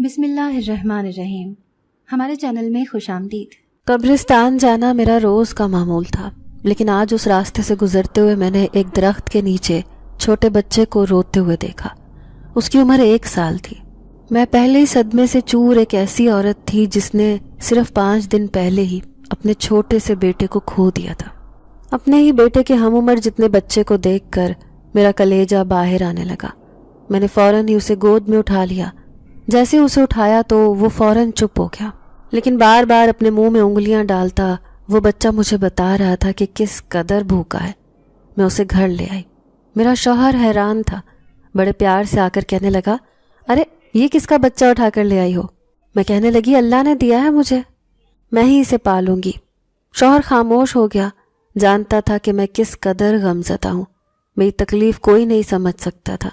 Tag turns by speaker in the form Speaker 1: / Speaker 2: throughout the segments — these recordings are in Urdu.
Speaker 1: بسم اللہ الرحمن الرحیم۔ ہمارے چینل میں خوش آمدید۔
Speaker 2: قبرستان جانا میرا روز کا معمول تھا، لیکن آج اس راستے سے گزرتے ہوئے میں نے ایک درخت کے نیچے چھوٹے بچے کو روتے ہوئے دیکھا۔ اس کی عمر 1 سال تھی۔ میں پہلے ہی صدمے سے چور ایک ایسی عورت تھی جس نے صرف 5 دن پہلے ہی اپنے چھوٹے سے بیٹے کو کھو دیا تھا۔ اپنے ہی بیٹے کے ہم عمر جتنے بچے کو دیکھ کر میرا کلیجہ باہر آنے لگا۔ میں نے فوراً ہی اسے گود میں اٹھا لیا۔ جیسے اسے اٹھایا تو وہ فوراً چپ ہو گیا، لیکن بار بار اپنے منہ میں انگلیاں ڈالتا وہ بچہ مجھے بتا رہا تھا کہ کس قدر بھوکا ہے۔ میں اسے گھر لے آئی۔ میرا شوہر حیران تھا، بڑے پیار سے آ کر کہنے لگا، ارے یہ کس کا بچہ اٹھا کر لے آئی ہو؟ میں کہنے لگی، اللہ نے دیا ہے مجھے، میں ہی اسے پالوں گی۔ شوہر خاموش ہو گیا، جانتا تھا کہ میں کس قدر غمزدہ ہوں۔ میری تکلیف کوئی نہیں سمجھ سکتا تھا۔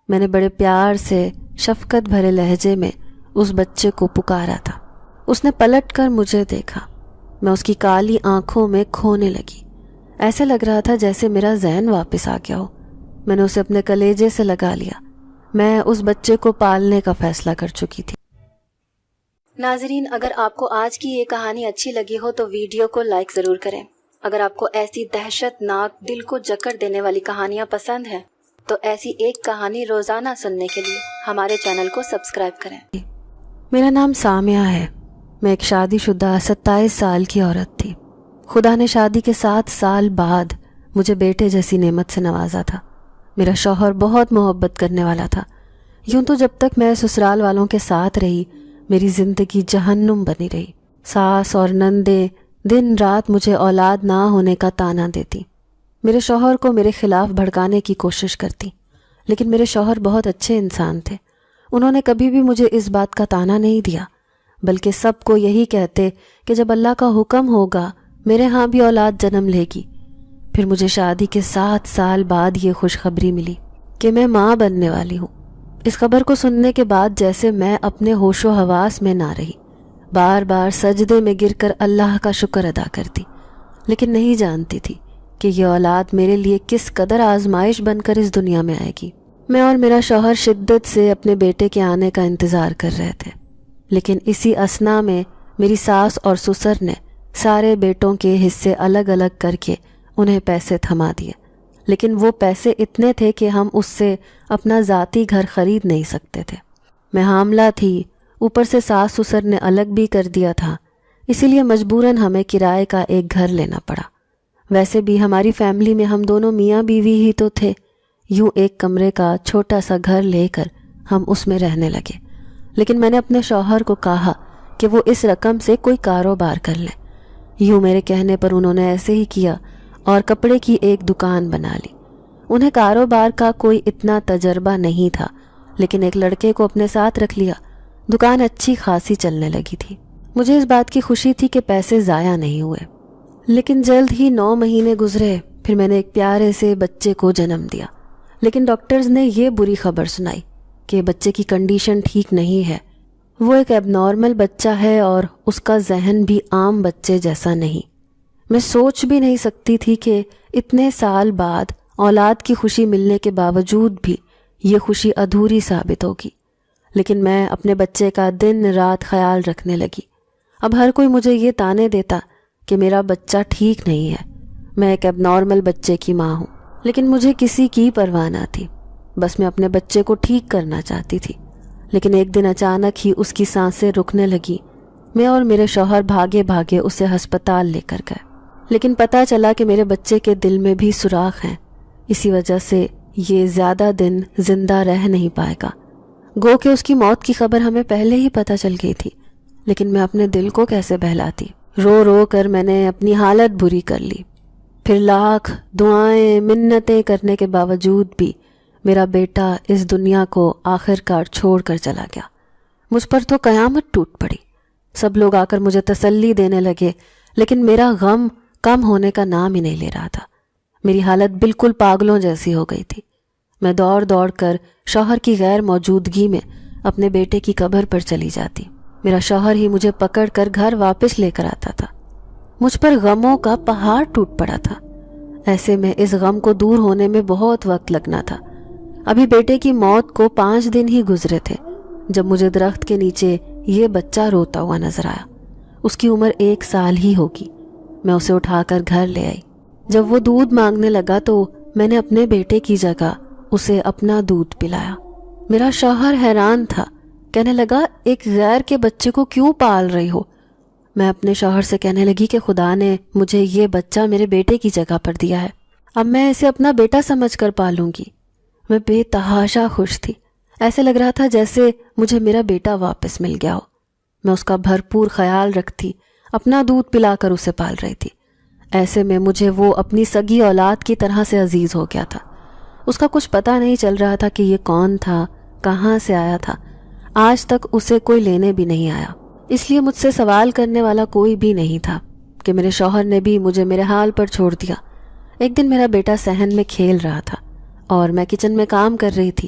Speaker 2: میں نے بڑے پیار سے شفقت بھرے لہجے میں اس بچے کو پکارا تھا۔ اس نے پلٹ کر مجھے دیکھا۔ میں اس کی کالی آنکھوں میں کھونے لگی۔ ایسے لگ رہا تھا جیسے میرا ذہن واپس آ گیا ہو۔ میں نے اسے اپنے کلیجے سے لگا لیا۔ میں اس بچے کو پالنے کا فیصلہ کر چکی تھی۔
Speaker 1: ناظرین، اگر آپ کو آج کی یہ کہانی اچھی لگی ہو تو ویڈیو کو لائک ضرور کریں۔ اگر آپ کو ایسی دہشت ناک دل کو جکڑ دینے والی کہانیاں پسند ہیں تو ایسی ایک کہانی روزانہ سننے کے لیے ہمارے چینل کو سبسکرائب کریں۔
Speaker 2: میرا نام سامیہ ہے۔ میں ایک شادی شدہ 27 سال کی عورت تھی۔ خدا نے شادی کے 7 سال بعد مجھے بیٹے جیسی نعمت سے نوازا تھا۔ میرا شوہر بہت محبت کرنے والا تھا۔ یوں تو جب تک میں سسرال والوں کے ساتھ رہی میری زندگی جہنم بنی رہی۔ ساس اور نندیں دن رات مجھے اولاد نہ ہونے کا طعنہ دیتی، میرے شوہر کو میرے خلاف بھڑکانے کی کوشش کرتی، لیکن میرے شوہر بہت اچھے انسان تھے۔ انہوں نے کبھی بھی مجھے اس بات کا طعنہ نہیں دیا، بلکہ سب کو یہی کہتے کہ جب اللہ کا حکم ہوگا میرے ہاں بھی اولاد جنم لے گی۔ پھر مجھے شادی کے 7 سال بعد یہ خوشخبری ملی کہ میں ماں بننے والی ہوں۔ اس خبر کو سننے کے بعد جیسے میں اپنے ہوش و حواس میں نہ رہی، بار بار سجدے میں گر کر اللہ کا شکر ادا کرتی، لیکن نہیں جانتی تھی کہ یہ اولاد میرے لیے کس قدر آزمائش بن کر اس دنیا میں آئے گی۔ میں اور میرا شوہر شدت سے اپنے بیٹے کے آنے کا انتظار کر رہے تھے، لیکن اسی اثنا میں میری ساس اور سسر نے سارے بیٹوں کے حصے الگ الگ کر کے انہیں پیسے تھما دیے، لیکن وہ پیسے اتنے تھے کہ ہم اس سے اپنا ذاتی گھر خرید نہیں سکتے تھے۔ میں حاملہ تھی، اوپر سے ساس سسر نے الگ بھی کر دیا تھا، اسی لیے مجبوراً ہمیں کرائے کا ایک گھر لینا پڑا۔ ویسے بھی ہماری فیملی میں ہم دونوں میاں بیوی ہی تو تھے۔ یوں ایک کمرے کا چھوٹا سا گھر لے کر ہم اس میں رہنے لگے، لیکن میں نے اپنے شوہر کو کہا کہ وہ اس رقم سے کوئی کاروبار کر لیں۔ یوں میرے کہنے پر انہوں نے ایسے ہی کیا اور کپڑے کی ایک دکان بنا لی۔ انہیں کاروبار کا کوئی اتنا تجربہ نہیں تھا، لیکن ایک لڑکے کو اپنے ساتھ رکھ لیا۔ دکان اچھی خاصی چلنے لگی تھی۔ مجھے اس بات کی خوشی تھی کہ پیسے ضائع نہیں ہوئے، لیکن جلد ہی 9 مہینے گزرے۔ پھر میں نے ایک پیارے سے بچے کو جنم دیا، لیکن ڈاکٹرز نے یہ بری خبر سنائی کہ بچے کی کنڈیشن ٹھیک نہیں ہے۔ وہ ایک ایب نارمل بچہ ہے اور اس کا ذہن بھی عام بچے جیسا نہیں۔ میں سوچ بھی نہیں سکتی تھی کہ اتنے سال بعد اولاد کی خوشی ملنے کے باوجود بھی یہ خوشی ادھوری ثابت ہوگی، لیکن میں اپنے بچے کا دن رات خیال رکھنے لگی۔ اب ہر کوئی مجھے یہ طعنے دیتا کہ میرا بچہ ٹھیک نہیں ہے، میں ایک ایب نارمل بچے کی ماں ہوں، لیکن مجھے کسی کی پرواہ نہ تھی۔ بس میں اپنے بچے کو ٹھیک کرنا چاہتی تھی، لیکن ایک دن اچانک ہی اس کی سانسیں رکنے لگی۔ میں اور میرے شوہر بھاگے بھاگے اسے ہسپتال لے کر گئے، لیکن پتہ چلا کہ میرے بچے کے دل میں بھی سوراخ ہیں، اسی وجہ سے یہ زیادہ دن زندہ رہ نہیں پائے گا۔ گو کہ اس کی موت کی خبر ہمیں پہلے ہی پتہ چل گئی تھی، لیکن میں اپنے دل کو کیسے بہلاتی۔ رو رو کر میں نے اپنی حالت بری کر لی۔ پھر لاکھ دعائیں منتیں کرنے کے باوجود بھی میرا بیٹا اس دنیا کو آخر کار چھوڑ کر چلا گیا۔ مجھ پر تو قیامت ٹوٹ پڑی۔ سب لوگ آ کر مجھے تسلی دینے لگے، لیکن میرا غم کم ہونے کا نام ہی نہیں لے رہا تھا۔ میری حالت بالکل پاگلوں جیسی ہو گئی تھی۔ میں دوڑ دوڑ کر شوہر کی غیر موجودگی میں اپنے بیٹے کی قبر پر چلی جاتی۔ میرا شوہر ہی مجھے پکڑ کر گھر واپس لے کر آتا تھا۔ مجھ پر غموں کا پہاڑ ٹوٹ پڑا تھا۔ ایسے میں اس غم کو دور ہونے میں بہت وقت لگنا تھا۔ ابھی بیٹے کی موت کو 5 دن ہی گزرے تھے۔ جب مجھے درخت کے نیچے یہ بچہ روتا ہوا نظر آیا۔ اس کی عمر 1 سال ہی ہوگی۔ میں اسے اٹھا کر گھر لے آئی۔ جب وہ دودھ مانگنے لگا تو میں نے اپنے بیٹے کی جگہ اسے اپنا دودھ پلایا۔ میرا شوہر حیران تھا، کہنے لگا ایک غیر کے بچے کو کیوں پال رہی ہو؟ میں اپنے شوہر سے کہنے لگی کہ خدا نے مجھے یہ بچہ میرے بیٹے کی جگہ پر دیا ہے، اب میں اسے اپنا بیٹا سمجھ کر پالوں گی۔ میں بے تحاشا خوش تھی، ایسے لگ رہا تھا جیسے مجھے میرا بیٹا واپس مل گیا ہو۔ میں اس کا بھرپور خیال رکھتی، اپنا دودھ پلا کر اسے پال رہی تھی۔ ایسے میں مجھے وہ اپنی سگی اولاد کی طرح سے عزیز ہو گیا تھا۔ اس کا کچھ پتہ نہیں چل رہا تھا کہ یہ کون تھا، کہاں سے آیا تھا۔ آج تک اسے کوئی لینے بھی نہیں آیا، اس لیے مجھ سے سوال کرنے والا کوئی بھی نہیں تھا کہ میرے شوہر نے بھی مجھے میرے حال پر چھوڑ دیا۔ ایک دن میرا بیٹا صحن میں کھیل رہا تھا اور میں کچن میں کام کر رہی تھی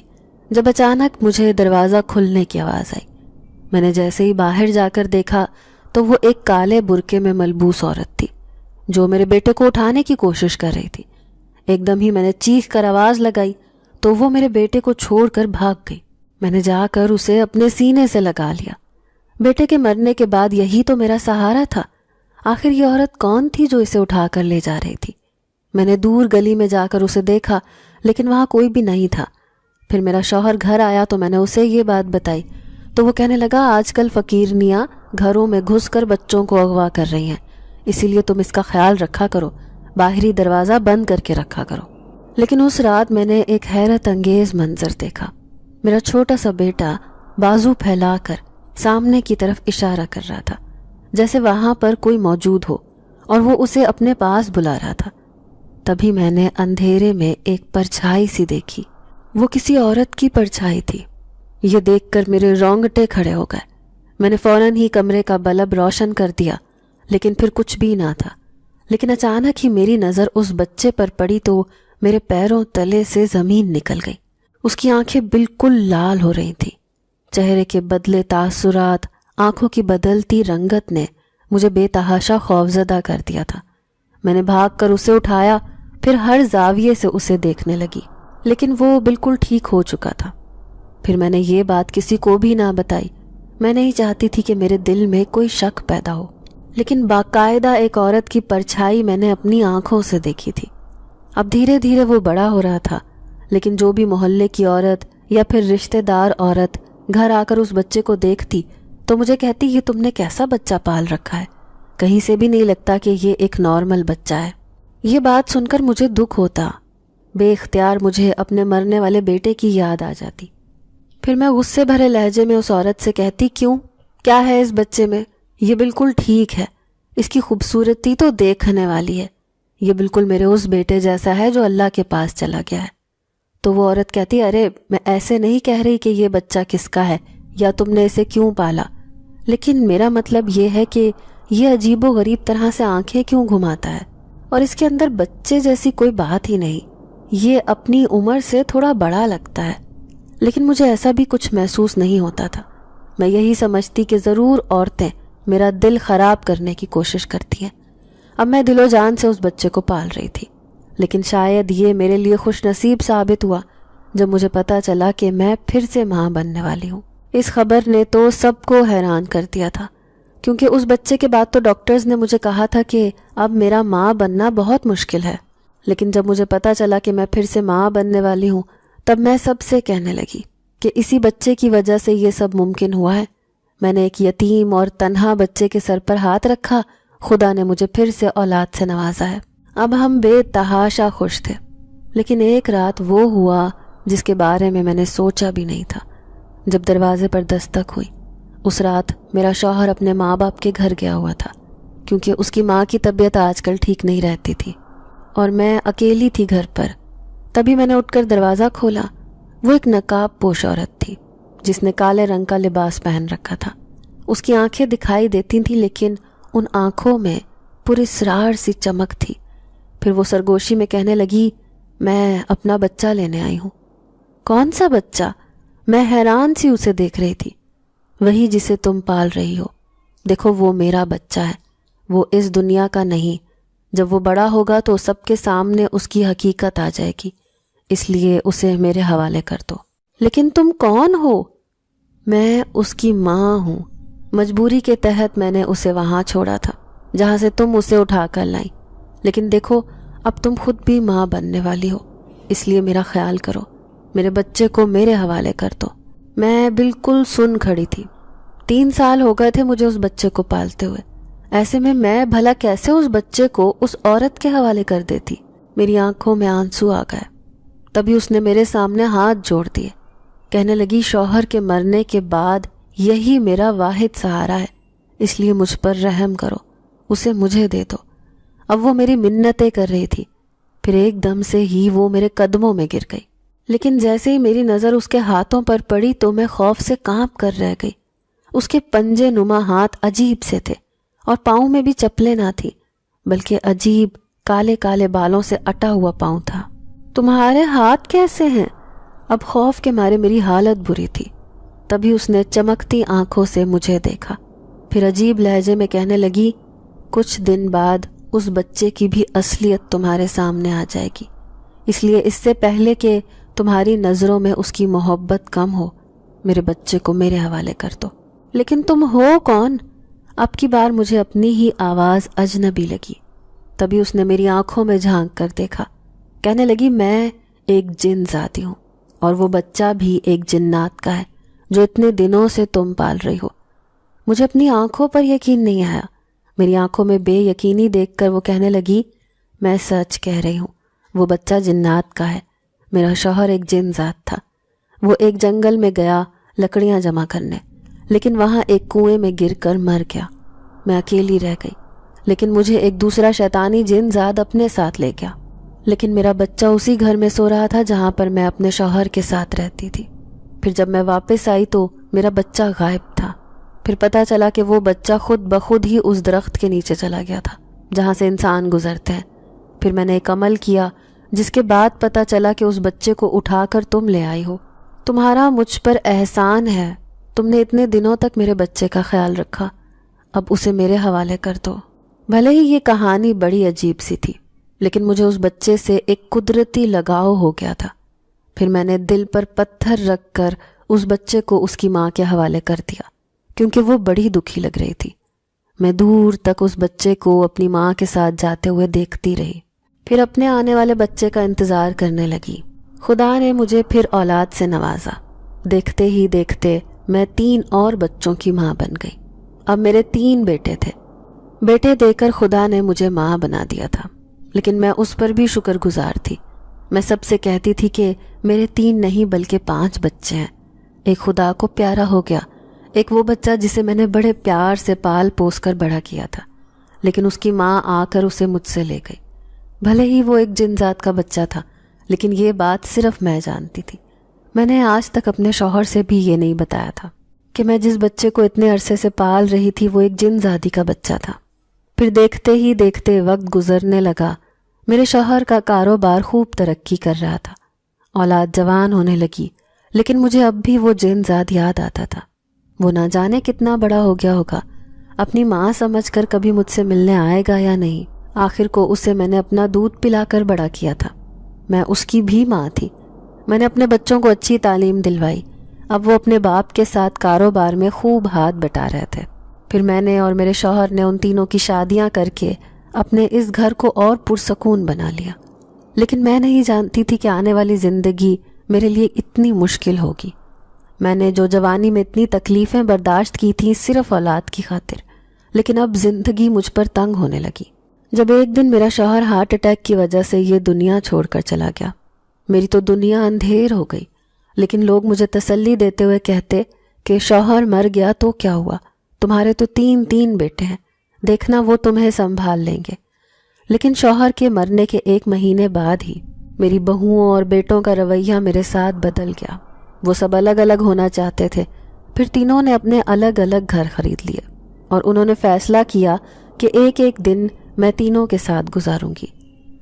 Speaker 2: جب اچانک مجھے دروازہ کھلنے کی آواز آئی۔ میں نے جیسے ہی باہر جا کر دیکھا تو وہ ایک کالے برقعے میں ملبوس عورت تھی جو میرے بیٹے کو اٹھانے کی کوشش کر رہی تھی۔ ایک دم ہی میں نے چیخ کر آواز لگائی تو وہ میرے بیٹے کو چھوڑ کر بھاگ گئی۔ میں نے جا کر اسے اپنے سینے سے لگا لیا۔ بیٹے کے مرنے کے بعد یہی تو میرا سہارا تھا۔ آخر یہ عورت کون تھی جو اسے اٹھا کر لے جا رہی تھی؟ میں نے دور گلی میں جا کر اسے دیکھا لیکن وہاں کوئی بھی نہیں تھا۔ پھر میرا شوہر گھر آیا تو میں نے اسے یہ بات بتائی تو وہ کہنے لگا آج کل فقیرنیاں گھروں میں گھس کر بچوں کو اغوا کر رہی ہیں، اسی لیے تم اس کا خیال رکھا کرو، باہری دروازہ بند کر کے رکھا کرو۔ لیکن اس رات میں نے ایک حیرت انگیز منظر دیکھا۔ میرا چھوٹا سا بیٹا بازو پھیلا کر سامنے کی طرف اشارہ کر رہا تھا جیسے وہاں پر کوئی موجود ہو اور وہ اسے اپنے پاس بلا رہا تھا۔ تبھی میں نے اندھیرے میں ایک پرچھائی سی دیکھی۔ وہ کسی عورت کی پرچھائی تھی۔ یہ دیکھ کر میرے رونگٹے کھڑے ہو گئے۔ میں نے فوراً ہی کمرے کا بلب روشن کر دیا لیکن پھر کچھ بھی نہ تھا۔ لیکن اچانک ہی میری نظر اس بچے پر پڑی تو میرے پیروں تلے سے زمین نکل گئی۔ اس کی آنکھیں بالکل لال ہو رہی تھیں۔ چہرے کے بدلے تاثرات، آنکھوں کی بدلتی رنگت نے مجھے بے تحاشا خوفزدہ کر دیا تھا۔ میں نے بھاگ کر اسے اٹھایا، پھر ہر زاویے سے اسے دیکھنے لگی لیکن وہ بالکل ٹھیک ہو چکا تھا۔ پھر میں نے یہ بات کسی کو بھی نہ بتائی۔ میں نہیں چاہتی تھی کہ میرے دل میں کوئی شک پیدا ہو، لیکن باقاعدہ ایک عورت کی پرچھائی میں نے اپنی آنکھوں سے دیکھی تھی۔ اب دھیرے دھیرے وہ بڑا ہو رہا تھا، لیکن جو بھی محلے کی عورت یا پھر رشتہ دار عورت گھر آ کر اس بچے کو دیکھتی تو مجھے کہتی یہ تم نے کیسا بچہ پال رکھا ہے، کہیں سے بھی نہیں لگتا کہ یہ ایک نارمل بچہ ہے۔ یہ بات سن کر مجھے دکھ ہوتا، بے اختیار مجھے اپنے مرنے والے بیٹے کی یاد آ جاتی۔ پھر میں غصے بھرے لہجے میں اس عورت سے کہتی کیا ہے اس بچے میں؟ یہ بالکل ٹھیک ہے، اس کی خوبصورتی تو دیکھنے والی ہے، یہ بالکل میرے اس بیٹے جیسا ہے جو اللہ کے پاس چلا گیا ہے۔ تو وہ عورت کہتی ارے میں ایسے نہیں کہہ رہی کہ یہ بچہ کس کا ہے یا تم نے اسے کیوں پالا، لیکن میرا مطلب یہ ہے کہ یہ عجیب و غریب طرح سے آنکھیں کیوں گھماتا ہے اور اس کے اندر بچے جیسی کوئی بات ہی نہیں، یہ اپنی عمر سے تھوڑا بڑا لگتا ہے۔ لیکن مجھے ایسا بھی کچھ محسوس نہیں ہوتا تھا۔ میں یہی سمجھتی کہ ضرور عورتیں میرا دل خراب کرنے کی کوشش کرتی ہیں۔ اب میں دل و جان سے اس بچے کو پال رہی تھی، لیکن شاید یہ میرے لیے خوش نصیب ثابت ہوا جب مجھے پتا چلا کہ میں پھر سے ماں بننے والی ہوں۔ اس خبر نے تو سب کو حیران کر دیا تھا، کیونکہ اس بچے کے بعد تو ڈاکٹرز نے مجھے کہا تھا کہ اب میرا ماں بننا بہت مشکل ہے۔ لیکن جب مجھے پتا چلا کہ میں پھر سے ماں بننے والی ہوں تب میں سب سے کہنے لگی کہ اسی بچے کی وجہ سے یہ سب ممکن ہوا ہے۔ میں نے ایک یتیم اور تنہا بچے کے سر پر ہاتھ رکھا، خدا نے مجھے پھر سے اولاد سے نوازا ہے۔ اب ہم بے تحاشا خوش تھے، لیکن ایک رات وہ ہوا جس کے بارے میں نے سوچا بھی نہیں تھا۔ جب دروازے پر دستک ہوئی، اس رات میرا شوہر اپنے ماں باپ کے گھر گیا ہوا تھا، کیونکہ اس کی ماں کی طبیعت آج کل ٹھیک نہیں رہتی تھی اور میں اکیلی تھی گھر پر۔ تبھی میں نے اٹھ کر دروازہ کھولا۔ وہ ایک نقاب پوش عورت تھی جس نے کالے رنگ کا لباس پہن رکھا تھا۔ اس کی آنکھیں دکھائی دیتی تھیں لیکن ان آنکھوں میں پراسرار سی چمک تھی۔ پھر وہ سرگوشی میں کہنے لگی میں اپنا بچہ لینے آئی ہوں۔ کون سا بچہ؟ میں حیران سی اسے دیکھ رہی تھی۔ وہی جسے تم پال رہی ہو، دیکھو وہ میرا بچہ ہے، وہ اس دنیا کا نہیں۔ جب وہ بڑا ہوگا تو سب کے سامنے اس کی حقیقت آ جائے گی، اس لیے اسے میرے حوالے کر دو۔ لیکن تم کون ہو؟ میں اس کی ماں ہوں. مجبوری کے تحت میں نے اسے وہاں چھوڑا تھا جہاں سے تم اسے اٹھا کر لائی. لیکن دیکھو اب تم خود بھی ماں بننے والی ہو، اس لیے میرا خیال کرو، میرے بچے کو میرے حوالے کر دو. میں بالکل سن کھڑی تھی. 3 سال ہو گئے تھے مجھے اس بچے کو پالتے ہوئے. ایسے میں بھلا کیسے اس بچے کو اس عورت کے حوالے کر دیتی؟ میری آنکھوں میں آنسو آ گئے. تبھی اس نے میرے سامنے ہاتھ جوڑ دیے. کہنے لگی شوہر کے مرنے کے بعد یہی میرا واحد سہارا ہے، اس لیے مجھ پر رحم کرو، اسے مجھے دے دو. اب وہ میری منتیں کر رہی تھی. پھر ایک دم سے ہی وہ میرے قدموں میں گر گئی. لیکن جیسے ہی میری نظر اس کے ہاتھوں پر پڑی تو میں خوف سے کانپ کر رہ گئی. اس کے پنجے نما ہاتھ عجیب سے تھے اور پاؤں میں بھی چپلیں نہ تھی، بلکہ عجیب کالے کالے بالوں سے اٹا ہوا پاؤں تھا. تمہارے ہاتھ کیسے ہیں؟ اب خوف کے مارے میری حالت بری تھی. تبھی اس نے چمکتی آنکھوں سے مجھے دیکھا. پھر عجیب لہجے میں کہنے لگی، کچھ دن بعد اس بچے کی بھی اصلیت تمہارے سامنے آ جائے گی، اس لیے اس سے پہلے کہ تمہاری نظروں میں اس کی محبت کم ہو، میرے بچے کو میرے حوالے کر دو. لیکن تم ہو کون؟ اب کی بار مجھے اپنی ہی آواز اجنبی لگی. تبھی اس نے میری آنکھوں میں جھانک کر دیکھا. کہنے لگی، میں ایک جن ذاتی ہوں اور وہ بچہ بھی ایک جنات کا ہے جو اتنے دنوں سے تم پال رہی ہو. مجھے اپنی آنکھوں پر یقین نہیں آیا. میری آنکھوں میں بے یقینی دیکھ کر وہ کہنے لگی، میں سچ کہہ رہی ہوں، وہ بچہ جنات کا ہے. میرا شوہر ایک جن ذات تھا. وہ ایک جنگل میں گیا لکڑیاں جمع کرنے، لیکن وہاں ایک کنویں میں گر کر مر گیا. میں اکیلی رہ گئی، لیکن مجھے ایک دوسرا شیطانی جن ذات اپنے ساتھ لے گیا. لیکن میرا بچہ اسی گھر میں سو رہا تھا جہاں پر میں اپنے شوہر کے ساتھ رہتی تھی. پھر جب میں واپس آئی تو میرا بچہ غائب تھا. پھر پتہ چلا کہ وہ بچہ خود بخود ہی اس درخت کے نیچے چلا گیا تھا جہاں سے انسان گزرتے ہیں. پھر میں نے ایک عمل کیا جس کے بعد پتہ چلا کہ اس بچے کو اٹھا کر تم لے آئی ہو. تمہارا مجھ پر احسان ہے، تم نے اتنے دنوں تک میرے بچے کا خیال رکھا. اب اسے میرے حوالے کر دو. بھلے ہی یہ کہانی بڑی عجیب سی تھی، لیکن مجھے اس بچے سے ایک قدرتی لگاؤ ہو گیا تھا. پھر میں نے دل پر پتھر رکھ کر اس بچے کو اس کی ماں کے حوالے کر دیا، کیونکہ وہ بڑی دکھی لگ رہی تھی. میں دور تک اس بچے کو اپنی ماں کے ساتھ جاتے ہوئے دیکھتی رہی. پھر اپنے آنے والے بچے کا انتظار کرنے لگی. خدا نے مجھے پھر اولاد سے نوازا. دیکھتے ہی دیکھتے میں 3 اور بچوں کی ماں بن گئی. اب میرے 3 بیٹے تھے. بیٹے دے کر خدا نے مجھے ماں بنا دیا تھا، لیکن میں اس پر بھی شکر گزار تھی. میں سب سے کہتی تھی کہ میرے 3 نہیں بلکہ 5 بچے ہیں. ایک خدا کو پیارا ہو گیا، ایک وہ بچہ جسے میں نے بڑے پیار سے پال پوس کر بڑا کیا تھا، لیکن اس کی ماں آ کر اسے مجھ سے لے گئی. بھلے ہی وہ ایک جن ذات کا بچہ تھا، لیکن یہ بات صرف میں جانتی تھی. میں نے آج تک اپنے شوہر سے بھی یہ نہیں بتایا تھا کہ میں جس بچے کو اتنے عرصے سے پال رہی تھی وہ ایک جن ذاتی کا بچہ تھا. پھر دیکھتے ہی دیکھتے وقت گزرنے لگا. میرے شوہر کا کاروبار خوب ترقی کر رہا تھا. اولاد جوان ہونے لگی، لیکن مجھے اب بھی وہ جن ذات یاد آتا تھا. وہ نہ جانے کتنا بڑا ہو گیا ہوگا، اپنی ماں سمجھ کر کبھی مجھ سے ملنے آئے گا یا نہیں. آخر کو اسے میں نے اپنا دودھ پلا کر بڑا کیا تھا. میں اس کی بھی ماں تھی. میں نے اپنے بچوں کو اچھی تعلیم دلوائی. اب وہ اپنے باپ کے ساتھ کاروبار میں خوب ہاتھ بٹا رہے تھے. پھر میں نے اور میرے شوہر نے ان تینوں کی شادیاں کر کے اپنے اس گھر کو اور پرسکون بنا لیا. لیکن میں نہیں جانتی تھی کہ آنے والی زندگی میرے لیے اتنی مشکل ہوگی. میں نے جو جوانی میں اتنی تکلیفیں برداشت کی تھیں صرف اولاد کی خاطر، لیکن اب زندگی مجھ پر تنگ ہونے لگی. جب ایک دن میرا شوہر ہارٹ اٹیک کی وجہ سے یہ دنیا چھوڑ کر چلا گیا، میری تو دنیا اندھیر ہو گئی. لیکن لوگ مجھے تسلی دیتے ہوئے کہتے کہ شوہر مر گیا تو کیا ہوا، تمہارے تو 3 بیٹے ہیں، دیکھنا وہ تمہیں سنبھال لیں گے. لیکن شوہر کے مرنے کے 1 مہینے بعد ہی میری بہوؤں اور بیٹوں کا رویہ میرے ساتھ بدل گیا. وہ سب الگ الگ ہونا چاہتے تھے. پھر تینوں نے اپنے الگ الگ گھر خرید لیے اور انہوں نے فیصلہ کیا کہ ایک دن میں تینوں کے ساتھ گزاروں گی.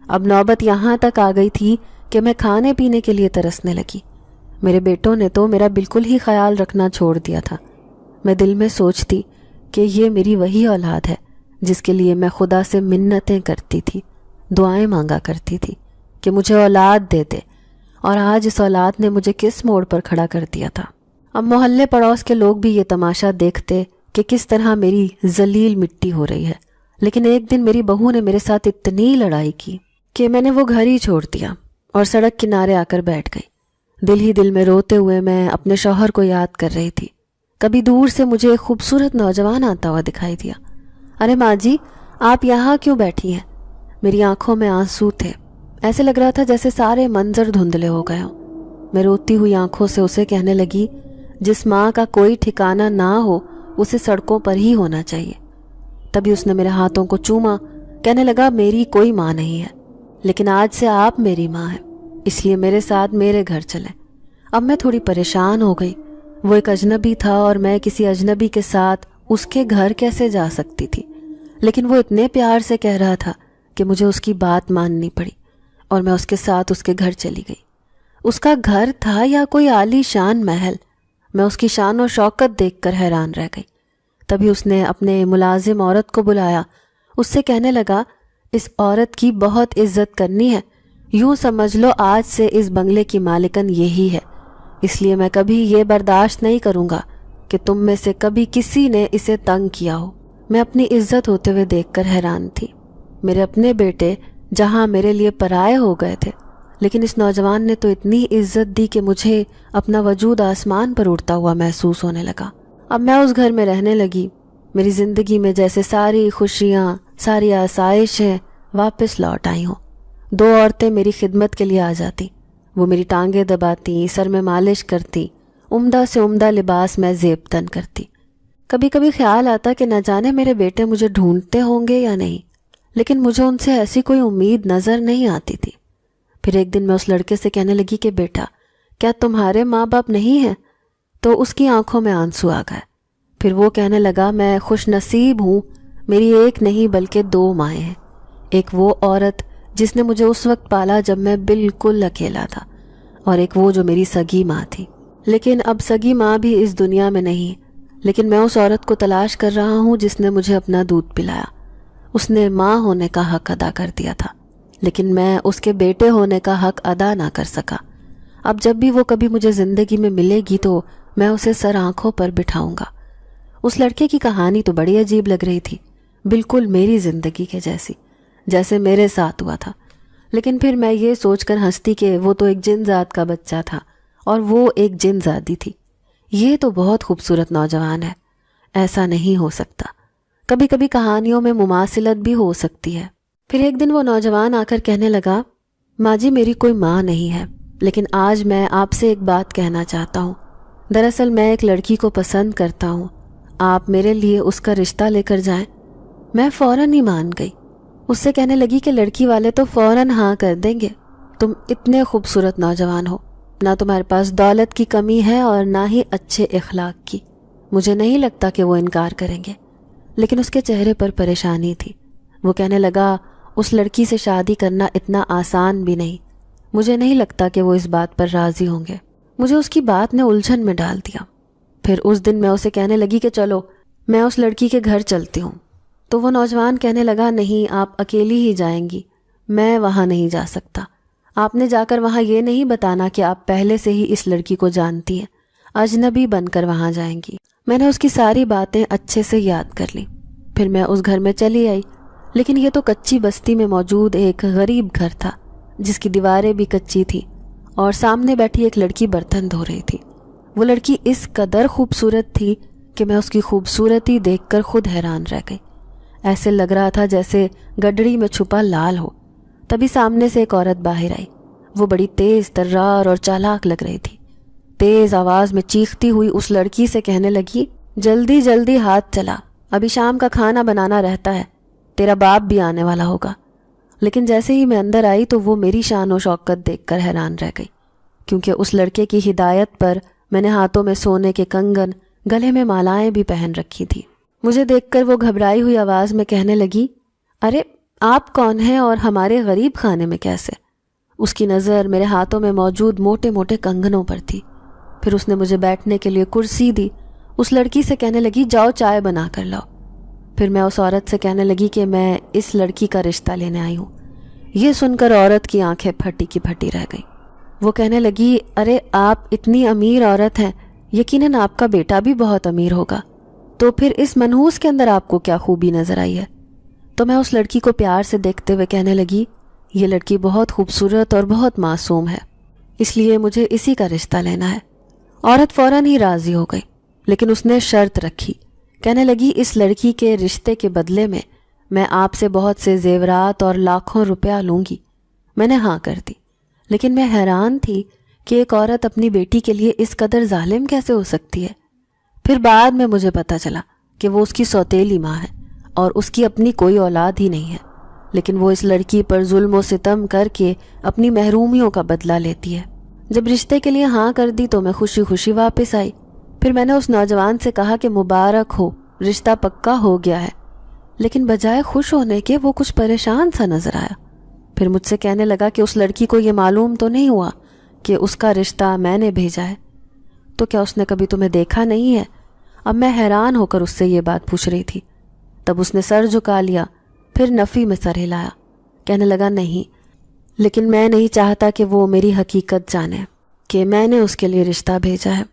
Speaker 2: اب نوبت یہاں تک آ گئی تھی کہ میں کھانے پینے کے لیے ترسنے لگی. میرے بیٹوں نے تو میرا بالکل ہی خیال رکھنا چھوڑ دیا تھا. میں دل میں سوچتی کہ یہ میری وہی اولاد ہے جس کے لیے میں خدا سے منتیں کرتی تھی، دعائیں مانگا کرتی تھی کہ مجھے اولاد دے دے. اور آج اس اولاد نے مجھے کس موڑ پر کھڑا کر دیا تھا. اب محلے پڑوس کے لوگ بھی یہ تماشا دیکھتے کہ کس طرح میری ذلیل مٹی ہو رہی ہے، لیکن ایک دن میری بہو نے میرے ساتھ اتنی لڑائی کی کہ میں نے وہ گھر ہی چھوڑ دیا اور سڑک کنارے آ کر بیٹھ گئی۔ دل ہی دل میں روتے ہوئے میں اپنے شوہر کو یاد کر رہی تھی۔ کبھی دور سے مجھے ایک خوبصورت نوجوان آتا ہوا دکھائی دیا۔ ارے ماں جی، آپ یہاں کیوں بیٹھی ہیں؟ میری آنکھوں میں آنسو تھے، ایسے لگ رہا تھا جیسے سارے منظر دھندلے ہو گئے ہوں۔ میں روتی ہوئی آنکھوں سے اسے کہنے لگی، جس ماں کا کوئی ٹھکانہ نہ ہو اسے سڑکوں پر ہی ہونا چاہیے۔ تبھی اس نے میرے ہاتھوں کو چوما، کہنے لگا میری کوئی ماں نہیں ہے، لیکن آج سے آپ میری ماں ہیں، اس لیے میرے ساتھ میرے گھر چلیں۔ اب میں تھوڑی پریشان ہو گئی، وہ ایک اجنبی تھا اور میں کسی اجنبی کے ساتھ اس کے گھر کیسے جا سکتی تھی، لیکن وہ اتنے پیار سے کہہ رہا تھا کہ مجھے اس کی بات ماننی پڑی اور میں اس کے ساتھ اس کے گھر چلی گئی۔ اس کا گھر تھا یا کوئی عالی شان محل؟ میں اس کی شان و شوکت دیکھ کر حیران رہ گئی۔ تبھی اس نے اپنے ملازم عورت کو بلایا، اس سے کہنے لگا، اس عورت کی بہت عزت کرنی ہے، یوں سمجھ لو آج سے اس بنگلے کی مالکن یہی ہے، اس لیے میں کبھی یہ برداشت نہیں کروں گا کہ تم میں سے کبھی کسی نے اسے تنگ کیا ہو۔ میں اپنی عزت ہوتے ہوئے دیکھ کر حیران تھی۔ میرے اپنے بیٹے جہاں میرے لیے پرائے ہو گئے تھے، لیکن اس نوجوان نے تو اتنی عزت دی کہ مجھے اپنا وجود آسمان پر اڑتا ہوا محسوس ہونے لگا۔ اب میں اس گھر میں رہنے لگی۔ میری زندگی میں جیسے ساری خوشیاں، ساری آسائشیں واپس لوٹ آئی ہوں۔ 2 عورتیں میری خدمت کے لیے آ جاتی، وہ میری ٹانگیں دباتی، سر میں مالش کرتی، عمدہ سے عمدہ لباس میں زیب تن کرتی۔ کبھی کبھی خیال آتا کہ نہ جانے میرے بیٹے مجھے ڈھونڈتے ہوں گے یا نہیں، لیکن مجھے ان سے ایسی کوئی امید نظر نہیں آتی تھی۔ پھر ایک دن میں اس لڑکے سے کہنے لگی کہ بیٹا، کیا تمہارے ماں باپ نہیں ہیں؟ تو اس کی آنکھوں میں آنسو آ گئے۔ پھر وہ کہنے لگا، میں خوش نصیب ہوں، میری ایک نہیں بلکہ 2 مائیں ہیں۔ ایک وہ عورت جس نے مجھے اس وقت پالا جب میں بالکل اکیلا تھا، اور ایک وہ جو میری سگی ماں تھی۔ لیکن اب سگی ماں بھی اس دنیا میں نہیں، لیکن میں اس عورت کو تلاش کر رہا ہوں جس نے مجھے اپنا دودھ پلایا۔ اس نے ماں ہونے کا حق ادا کر دیا تھا، لیکن میں اس کے بیٹے ہونے کا حق ادا نہ کر سکا۔ اب جب بھی وہ کبھی مجھے زندگی میں ملے گی تو میں اسے سر آنکھوں پر بٹھاؤں گا۔ اس لڑکے کی کہانی تو بڑی عجیب لگ رہی تھی، بالکل میری زندگی کے جیسی، جیسے میرے ساتھ ہوا تھا۔ لیکن پھر میں یہ سوچ کر ہنستی کہ وہ تو ایک جن ذات کا بچہ تھا اور وہ ایک جن زادی تھی۔ یہ تو بہت خوبصورت نوجوان ہے، ایسا نہیں ہو سکتا۔ کبھی کبھی کہانیوں میں مماثلت بھی ہو سکتی ہے۔ پھر ایک دن وہ نوجوان آ کر کہنے لگا، ماں جی میری کوئی ماں نہیں ہے، لیکن آج میں آپ سے ایک بات کہنا چاہتا ہوں۔ دراصل میں ایک لڑکی کو پسند کرتا ہوں، آپ میرے لیے اس کا رشتہ لے کر جائیں۔ میں فوراً ہی مان گئی۔ اس سے کہنے لگی کہ لڑکی والے تو فوراً ہاں کر دیں گے، تم اتنے خوبصورت نوجوان ہو، نہ تمہارے پاس دولت کی کمی ہے اور نہ ہی اچھے اخلاق کی، مجھے نہیں لگتا کہ وہ انکار کریں گے۔ لیکن اس کے چہرے پر پریشانی تھی۔ وہ کہنے لگا، اس لڑکی سے شادی کرنا اتنا آسان بھی نہیں، مجھے نہیں لگتا کہ وہ اس بات پر راضی ہوں گے۔ مجھے اس کی بات نے الجھن میں ڈال دیا۔ پھر اس دن میں اسے کہنے لگی کہ چلو میں اس لڑکی کے گھر چلتی ہوں۔ تو وہ نوجوان کہنے لگا، نہیں آپ اکیلی ہی جائیں گی، میں وہاں نہیں جا سکتا۔ آپ نے جا کر وہاں یہ نہیں بتانا کہ آپ پہلے سے ہی اس لڑکی کو جانتی ہیں، اجنبی بن کر وہاں جائیں گی۔ میں نے اس کی ساری باتیں اچھے سے یاد کر لیں۔ پھر میں اس گھر میں چلی آئی، لیکن یہ تو کچی بستی میں موجود ایک غریب گھر تھا جس کی دیواریں بھی کچی تھی، اور سامنے بیٹھی ایک لڑکی برتن دھو رہی تھی۔ وہ لڑکی اس قدر خوبصورت تھی کہ میں اس کی خوبصورتی دیکھ کر خود حیران رہ گئی۔ ایسے لگ رہا تھا جیسے گڈڑی میں چھپا لال ہو۔ تبھی سامنے سے ایک عورت باہر آئی۔ وہ بڑی تیز ترار اور چالاک لگ رہی تھی۔ تیز آواز میں چیختی ہوئی اس لڑکی سے کہنے لگی، جلدی جلدی ہاتھ چلا، ابھی شام کا کھانا بنانا رہتا ہے، تیرا باپ بھی آنے والا ہوگا۔ لیکن جیسے ہی میں اندر آئی تو وہ میری شان و شوکت دیکھ کر حیران رہ گئی، کیونکہ اس لڑکے کی ہدایت پر میں نے ہاتھوں میں سونے کے کنگن، گلے میں مالائیں بھی پہن رکھی تھی۔ مجھے دیکھ کر وہ گھبرائی ہوئی آواز میں کہنے لگی، ارے آپ کون ہیں اور ہمارے غریب خانے میں کیسے؟ اس کی نظر میرے ہاتھوں میں موجود موٹے موٹے کنگنوں پر تھی۔ پھر اس نے مجھے بیٹھنے کے لیے کرسی دی۔ اس لڑکی سے کہنے لگی، جاؤ چائے بنا کر لاؤ۔ پھر میں اس عورت سے کہنے لگی کہ میں اس لڑکی کا رشتہ لینے آئی ہوں۔ یہ سن کر عورت کی آنکھیں پھٹی کی پھٹی رہ گئی۔ وہ کہنے لگی، ارے آپ اتنی امیر عورت ہیں، یقیناً آپ کا بیٹا بھی بہت امیر ہوگا، تو پھر اس منحوس کے اندر آپ کو کیا خوبی نظر آئی ہے؟ تو میں اس لڑکی کو پیار سے دیکھتے ہوئے کہنے لگی، یہ لڑکی بہت خوبصورت اور بہت معصوم ہے، اس لیے مجھے اسی کا رشتہ لینا ہے۔ عورت فوراً ہی راضی ہو گئی، لیکن اس نے شرط رکھی، کہنے لگی اس لڑکی کے رشتے کے بدلے میں آپ سے بہت سے زیورات اور لاکھوں روپیہ لوں گی۔ میں نے ہاں کر دی، لیکن میں حیران تھی کہ ایک عورت اپنی بیٹی کے لیے اس قدر ظالم کیسے ہو سکتی ہے۔ پھر بعد میں مجھے پتا چلا کہ وہ اس کی سوتیلی ماں ہے اور اس کی اپنی کوئی اولاد ہی نہیں ہے، لیکن وہ اس لڑکی پر ظلم و ستم کر کے اپنی محرومیوں کا بدلہ لیتی ہے۔ جب رشتے کے لیے ہاں کر دی تو میں خوشی خوشی واپس آئی۔ پھر میں نے اس نوجوان سے کہا کہ مبارک ہو، رشتہ پکا ہو گیا ہے، لیکن بجائے خوش ہونے کے وہ کچھ پریشان سا نظر آیا۔ پھر مجھ سے کہنے لگا کہ اس لڑکی کو یہ معلوم تو نہیں ہوا کہ اس کا رشتہ میں نے بھیجا ہے، تو کیا اس نے کبھی تمہیں دیکھا نہیں ہے؟ اب میں حیران ہو کر اس سے یہ بات پوچھ رہی تھی۔ تب اس نے سر جھکا لیا، پھر نفی میں سر ہلایا، کہنے لگا نہیں، لیکن میں نہیں چاہتا کہ وہ میری حقیقت جانے کہ میں نے اس کے لیے رشتہ بھیجا ہے،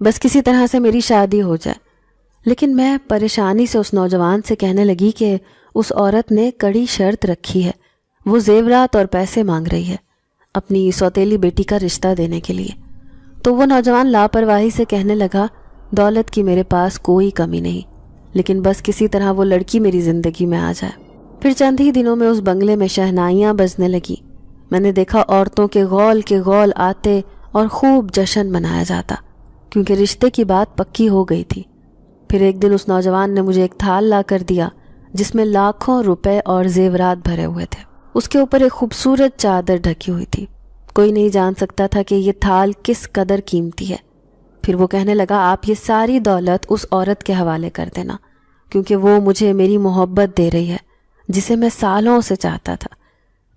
Speaker 2: بس کسی طرح سے میری شادی ہو جائے۔ لیکن میں پریشانی سے اس نوجوان سے کہنے لگی کہ اس عورت نے کڑی شرط رکھی ہے، وہ زیورات اور پیسے مانگ رہی ہے اپنی سوتیلی بیٹی کا رشتہ دینے کے لیے۔ تو وہ نوجوان لاپرواہی سے کہنے لگا، دولت کی میرے پاس کوئی کمی نہیں، لیکن بس کسی طرح وہ لڑکی میری زندگی میں آ جائے۔ پھر چند ہی دنوں میں اس بنگلے میں شہنائیاں بجنے لگی۔ میں نے دیکھا عورتوں کے غول آتے اور خوب جشن منایا جاتا، کیونکہ رشتے کی بات پکی ہو گئی تھی۔ پھر ایک دن اس نوجوان نے مجھے ایک تھال لا کر دیا جس میں لاکھوں روپے اور زیورات بھرے ہوئے تھے۔ اس کے اوپر ایک خوبصورت چادر ڈھکی ہوئی تھی۔ کوئی نہیں جان سکتا تھا کہ یہ تھال کس قدر قیمتی ہے۔ پھر وہ کہنے لگا، آپ یہ ساری دولت اس عورت کے حوالے کر دینا، کیونکہ وہ مجھے میری محبت دے رہی ہے جسے میں سالوں سے چاہتا تھا۔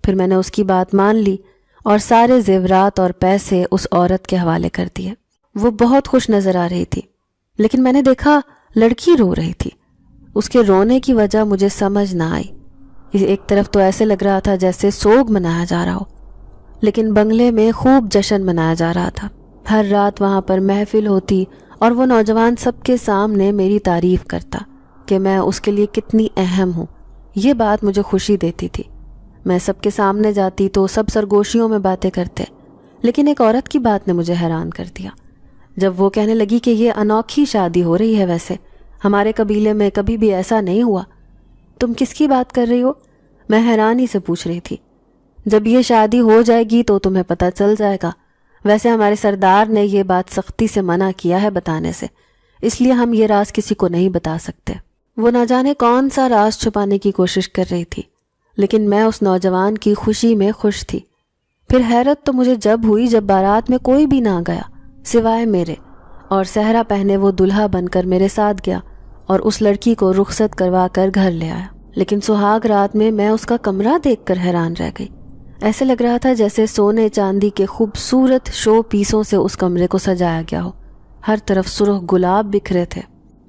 Speaker 2: پھر میں نے اس کی بات مان لی اور سارے زیورات اور پیسے اس عورت کے حوالے کر دیے۔ وہ بہت خوش نظر آ رہی تھی، لیکن میں نے دیکھا لڑکی رو رہی تھی۔ اس کے رونے کی وجہ مجھے سمجھ نہ آئی۔ ایک طرف تو ایسے لگ رہا تھا جیسے سوگ منایا جا رہا ہو، لیکن بنگلے میں خوب جشن منایا جا رہا تھا۔ ہر رات وہاں پر محفل ہوتی اور وہ نوجوان سب کے سامنے میری تعریف کرتا کہ میں اس کے لیے کتنی اہم ہوں۔ یہ بات مجھے خوشی دیتی تھی۔ میں سب کے سامنے جاتی تو سب سرگوشیوں میں باتیں کرتے، لیکن ایک عورت کی بات نے مجھے حیران کر دیا۔ جب وہ کہنے لگی کہ یہ انوکھی شادی ہو رہی ہے، ویسے ہمارے قبیلے میں کبھی بھی ایسا نہیں ہوا۔ تم کس کی بات کر رہی ہو؟ میں حیرانی سے پوچھ رہی تھی۔ جب یہ شادی ہو جائے گی تو تمہیں پتہ چل جائے گا۔ ویسے ہمارے سردار نے یہ بات سختی سے منع کیا ہے بتانے سے، اس لیے ہم یہ راز کسی کو نہیں بتا سکتے۔ وہ نہ جانے کون سا راز چھپانے کی کوشش کر رہی تھی، لیکن میں اس نوجوان کی خوشی میں خوش تھی۔ پھر حیرت تو مجھے جب ہوئی جب بارات میں کوئی بھی نہ گیا سوائے میرے، اور صحرا پہنے وہ دلہا بن کر میرے ساتھ گیا اور اس لڑکی کو رخصت کروا کر گھر لے آیا۔ لیکن سہاگ رات میں اس کا کمرہ دیکھ کر حیران رہ گئی۔ ایسے لگ رہا تھا جیسے سونے چاندی کے خوبصورت شو پیسوں سے اس کمرے کو سجایا گیا ہو۔ ہر طرف سرخ گلاب بکھرے تھے۔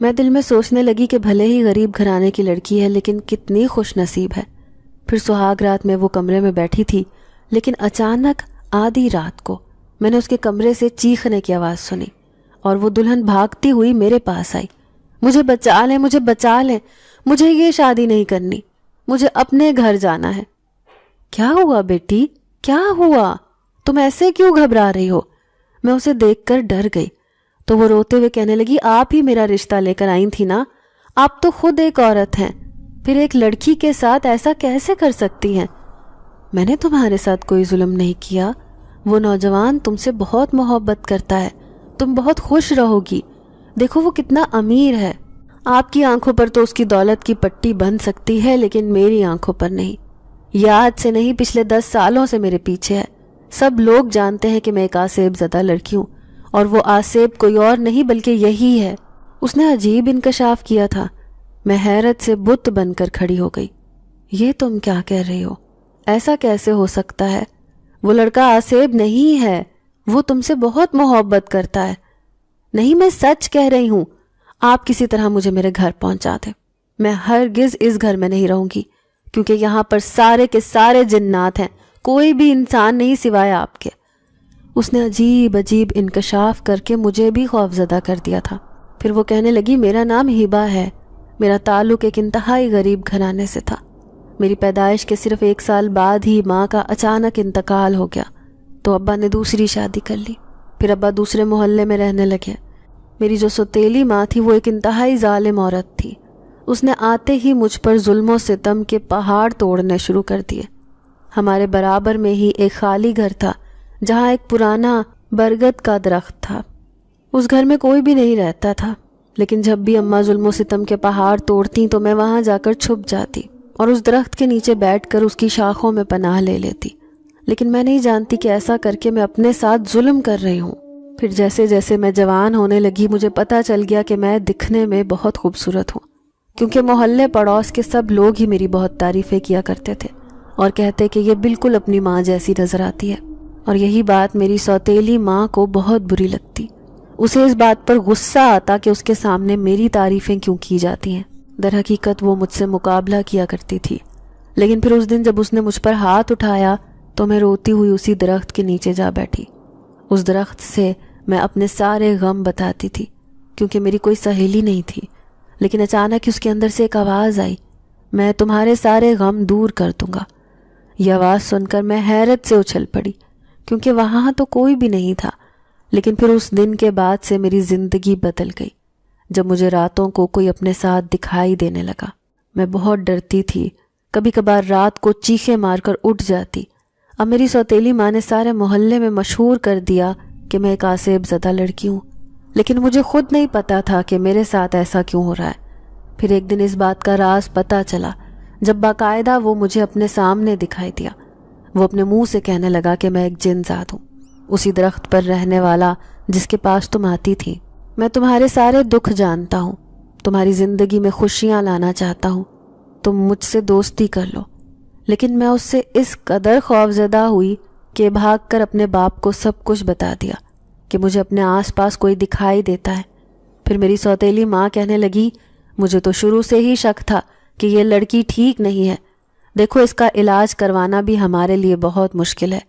Speaker 2: میں دل میں سوچنے لگی کہ بھلے ہی غریب گھرانے کی لڑکی ہے، لیکن کتنی خوش نصیب ہے۔ پھر سہاگ رات میں وہ کمرے میں بیٹھی تھی، لیکن اچانک آدھی رات کو میں نے اس کے کمرے سے چیخنے کی آواز سنی اور وہ دلہن بھاگتی ہوئی میرے پاس آئی۔ مجھے بچا لیں، مجھے بچا لیں، مجھے یہ شادی نہیں کرنی، مجھے اپنے گھر جانا ہے۔ کیا ہوا بیٹی؟ کیا ہوا؟ تم ایسے کیوں گھبرا رہی ہو؟ میں اسے دیکھ کر ڈر گئی تو وہ روتے ہوئے کہنے لگی، آپ ہی میرا رشتہ لے کر آئی تھی نا، آپ تو خود ایک عورت ہیں، پھر ایک لڑکی کے ساتھ ایسا کیسے کر سکتی ہیں؟ میں نے تمہارے ساتھ کوئی ظلم نہیں کیا، وہ نوجوان تم سے بہت محبت کرتا ہے، تم بہت خوش رہو گی، دیکھو وہ کتنا امیر ہے، آپ کی آنکھوں پر تو اس کی دولت کی پٹی بن سکتی ہے، لیکن میری آنکھوں پر نہیں۔ یہ آج سے نہیں، پچھلے 10 سالوں سے میرے پیچھے ہے۔ سب لوگ جانتے ہیں کہ میں ایک آسیب زدہ لڑکی ہوں، اور وہ آسیب کوئی اور نہیں بلکہ یہی ہے۔ اس نے عجیب انکشاف کیا تھا۔ میں حیرت سے بت بن کر کھڑی ہو گئی۔ یہ تم کیا کہہ رہی ہو؟ ایسا کیسے ہو سکتا ہے؟ وہ لڑکا آسیب نہیں ہے، وہ تم سے بہت محبت کرتا ہے۔ نہیں، میں سچ کہہ رہی ہوں۔ آپ کسی طرح مجھے میرے گھر پہنچا دیں۔ میں ہرگز اس گھر میں نہیں رہوں گی، کیونکہ یہاں پر سارے کے سارے جنات ہیں، کوئی بھی انسان نہیں سوائے آپ کے۔ اس نے عجیب عجیب انکشاف کر کے مجھے بھی خوفزدہ کر دیا تھا۔ پھر وہ کہنے لگی میرا نام ہبا ہے، میرا تعلق ایک انتہائی غریب گھرانے سے تھا، میری پیدائش کے صرف 1 سال بعد ہی ماں کا اچانک انتقال ہو گیا تو ابا نے دوسری شادی کر لی، پھر ابا دوسرے محلے میں رہنے لگے۔ میری جو سوتیلی ماں تھی وہ ایک انتہائی ظالم عورت تھی، اس نے آتے ہی مجھ پر ظلم و ستم کے پہاڑ توڑنے شروع کر دیے۔ ہمارے برابر میں ہی ایک خالی گھر تھا جہاں ایک پرانا برگد کا درخت تھا، اس گھر میں کوئی بھی نہیں رہتا تھا، لیکن جب بھی اماں ظلم و ستم کے پہاڑ توڑتی تو میں وہاں جا کر چھپ جاتی اور اس درخت کے نیچے بیٹھ کر اس کی شاخوں میں پناہ لے لیتی، لیکن میں نہیں جانتی کہ ایسا کر کے میں اپنے ساتھ ظلم کر رہی ہوں۔ پھر جیسے جیسے میں جوان ہونے لگی مجھے پتہ چل گیا کہ میں دکھنے میں بہت خوبصورت ہوں، کیونکہ محلے پڑوس کے سب لوگ ہی میری بہت تعریفیں کیا کرتے تھے اور کہتے کہ یہ بالکل اپنی ماں جیسی نظر آتی ہے، اور یہی بات میری سوتیلی ماں کو بہت بری لگتی۔ اسے اس بات پر غصہ آتا کہ اس کے سامنے میری تعریفیں کیوں کی جاتی ہیں۔ در حقیقت وہ مجھ سے مقابلہ کیا کرتی تھی، لیکن پھر اس دن جب اس نے مجھ پر ہاتھ اٹھایا تو میں روتی ہوئی اسی درخت کے نیچے جا بیٹھی۔ اس درخت سے میں اپنے سارے غم بتاتی تھی کیونکہ میری کوئی سہیلی نہیں تھی، لیکن اچانک اس کے اندر سے ایک آواز آئی، میں تمہارے سارے غم دور کر دوں گا۔ یہ آواز سن کر میں حیرت سے اچھل پڑی کیونکہ وہاں تو کوئی بھی نہیں تھا، لیکن پھر اس دن کے بعد سے میری زندگی بدل گئی جب مجھے راتوں کو کوئی اپنے ساتھ دکھائی دینے لگا۔ میں بہت ڈرتی تھی، کبھی کبھار رات کو چیخیں مار کر اٹھ جاتی۔ اب میری سوتیلی ماں نے سارے محلے میں مشہور کر دیا کہ میں ایک آسیب زدہ لڑکی ہوں، لیکن مجھے خود نہیں پتا تھا کہ میرے ساتھ ایسا کیوں ہو رہا ہے۔ پھر ایک دن اس بات کا راز پتہ چلا جب باقاعدہ وہ مجھے اپنے سامنے دکھائی دیا۔ وہ اپنے منہ سے کہنے لگا کہ میں ایک جن ذات ہوں، اسی درخت پر رہنے والا جس کے پاس تم آتی تھی۔ میں تمہارے سارے دکھ جانتا ہوں، تمہاری زندگی میں خوشیاں لانا چاہتا ہوں، تم مجھ سے دوستی کر لو۔ لیکن میں اس سے اس قدر خوفزدہ ہوئی کہ بھاگ کر اپنے باپ کو سب کچھ بتا دیا کہ مجھے اپنے آس پاس کوئی دکھائی دیتا ہے۔ پھر میری سوتیلی ماں کہنے لگی مجھے تو شروع سے ہی شک تھا کہ یہ لڑکی ٹھیک نہیں ہے، دیکھو اس کا علاج کروانا بھی ہمارے لیے بہت مشکل ہے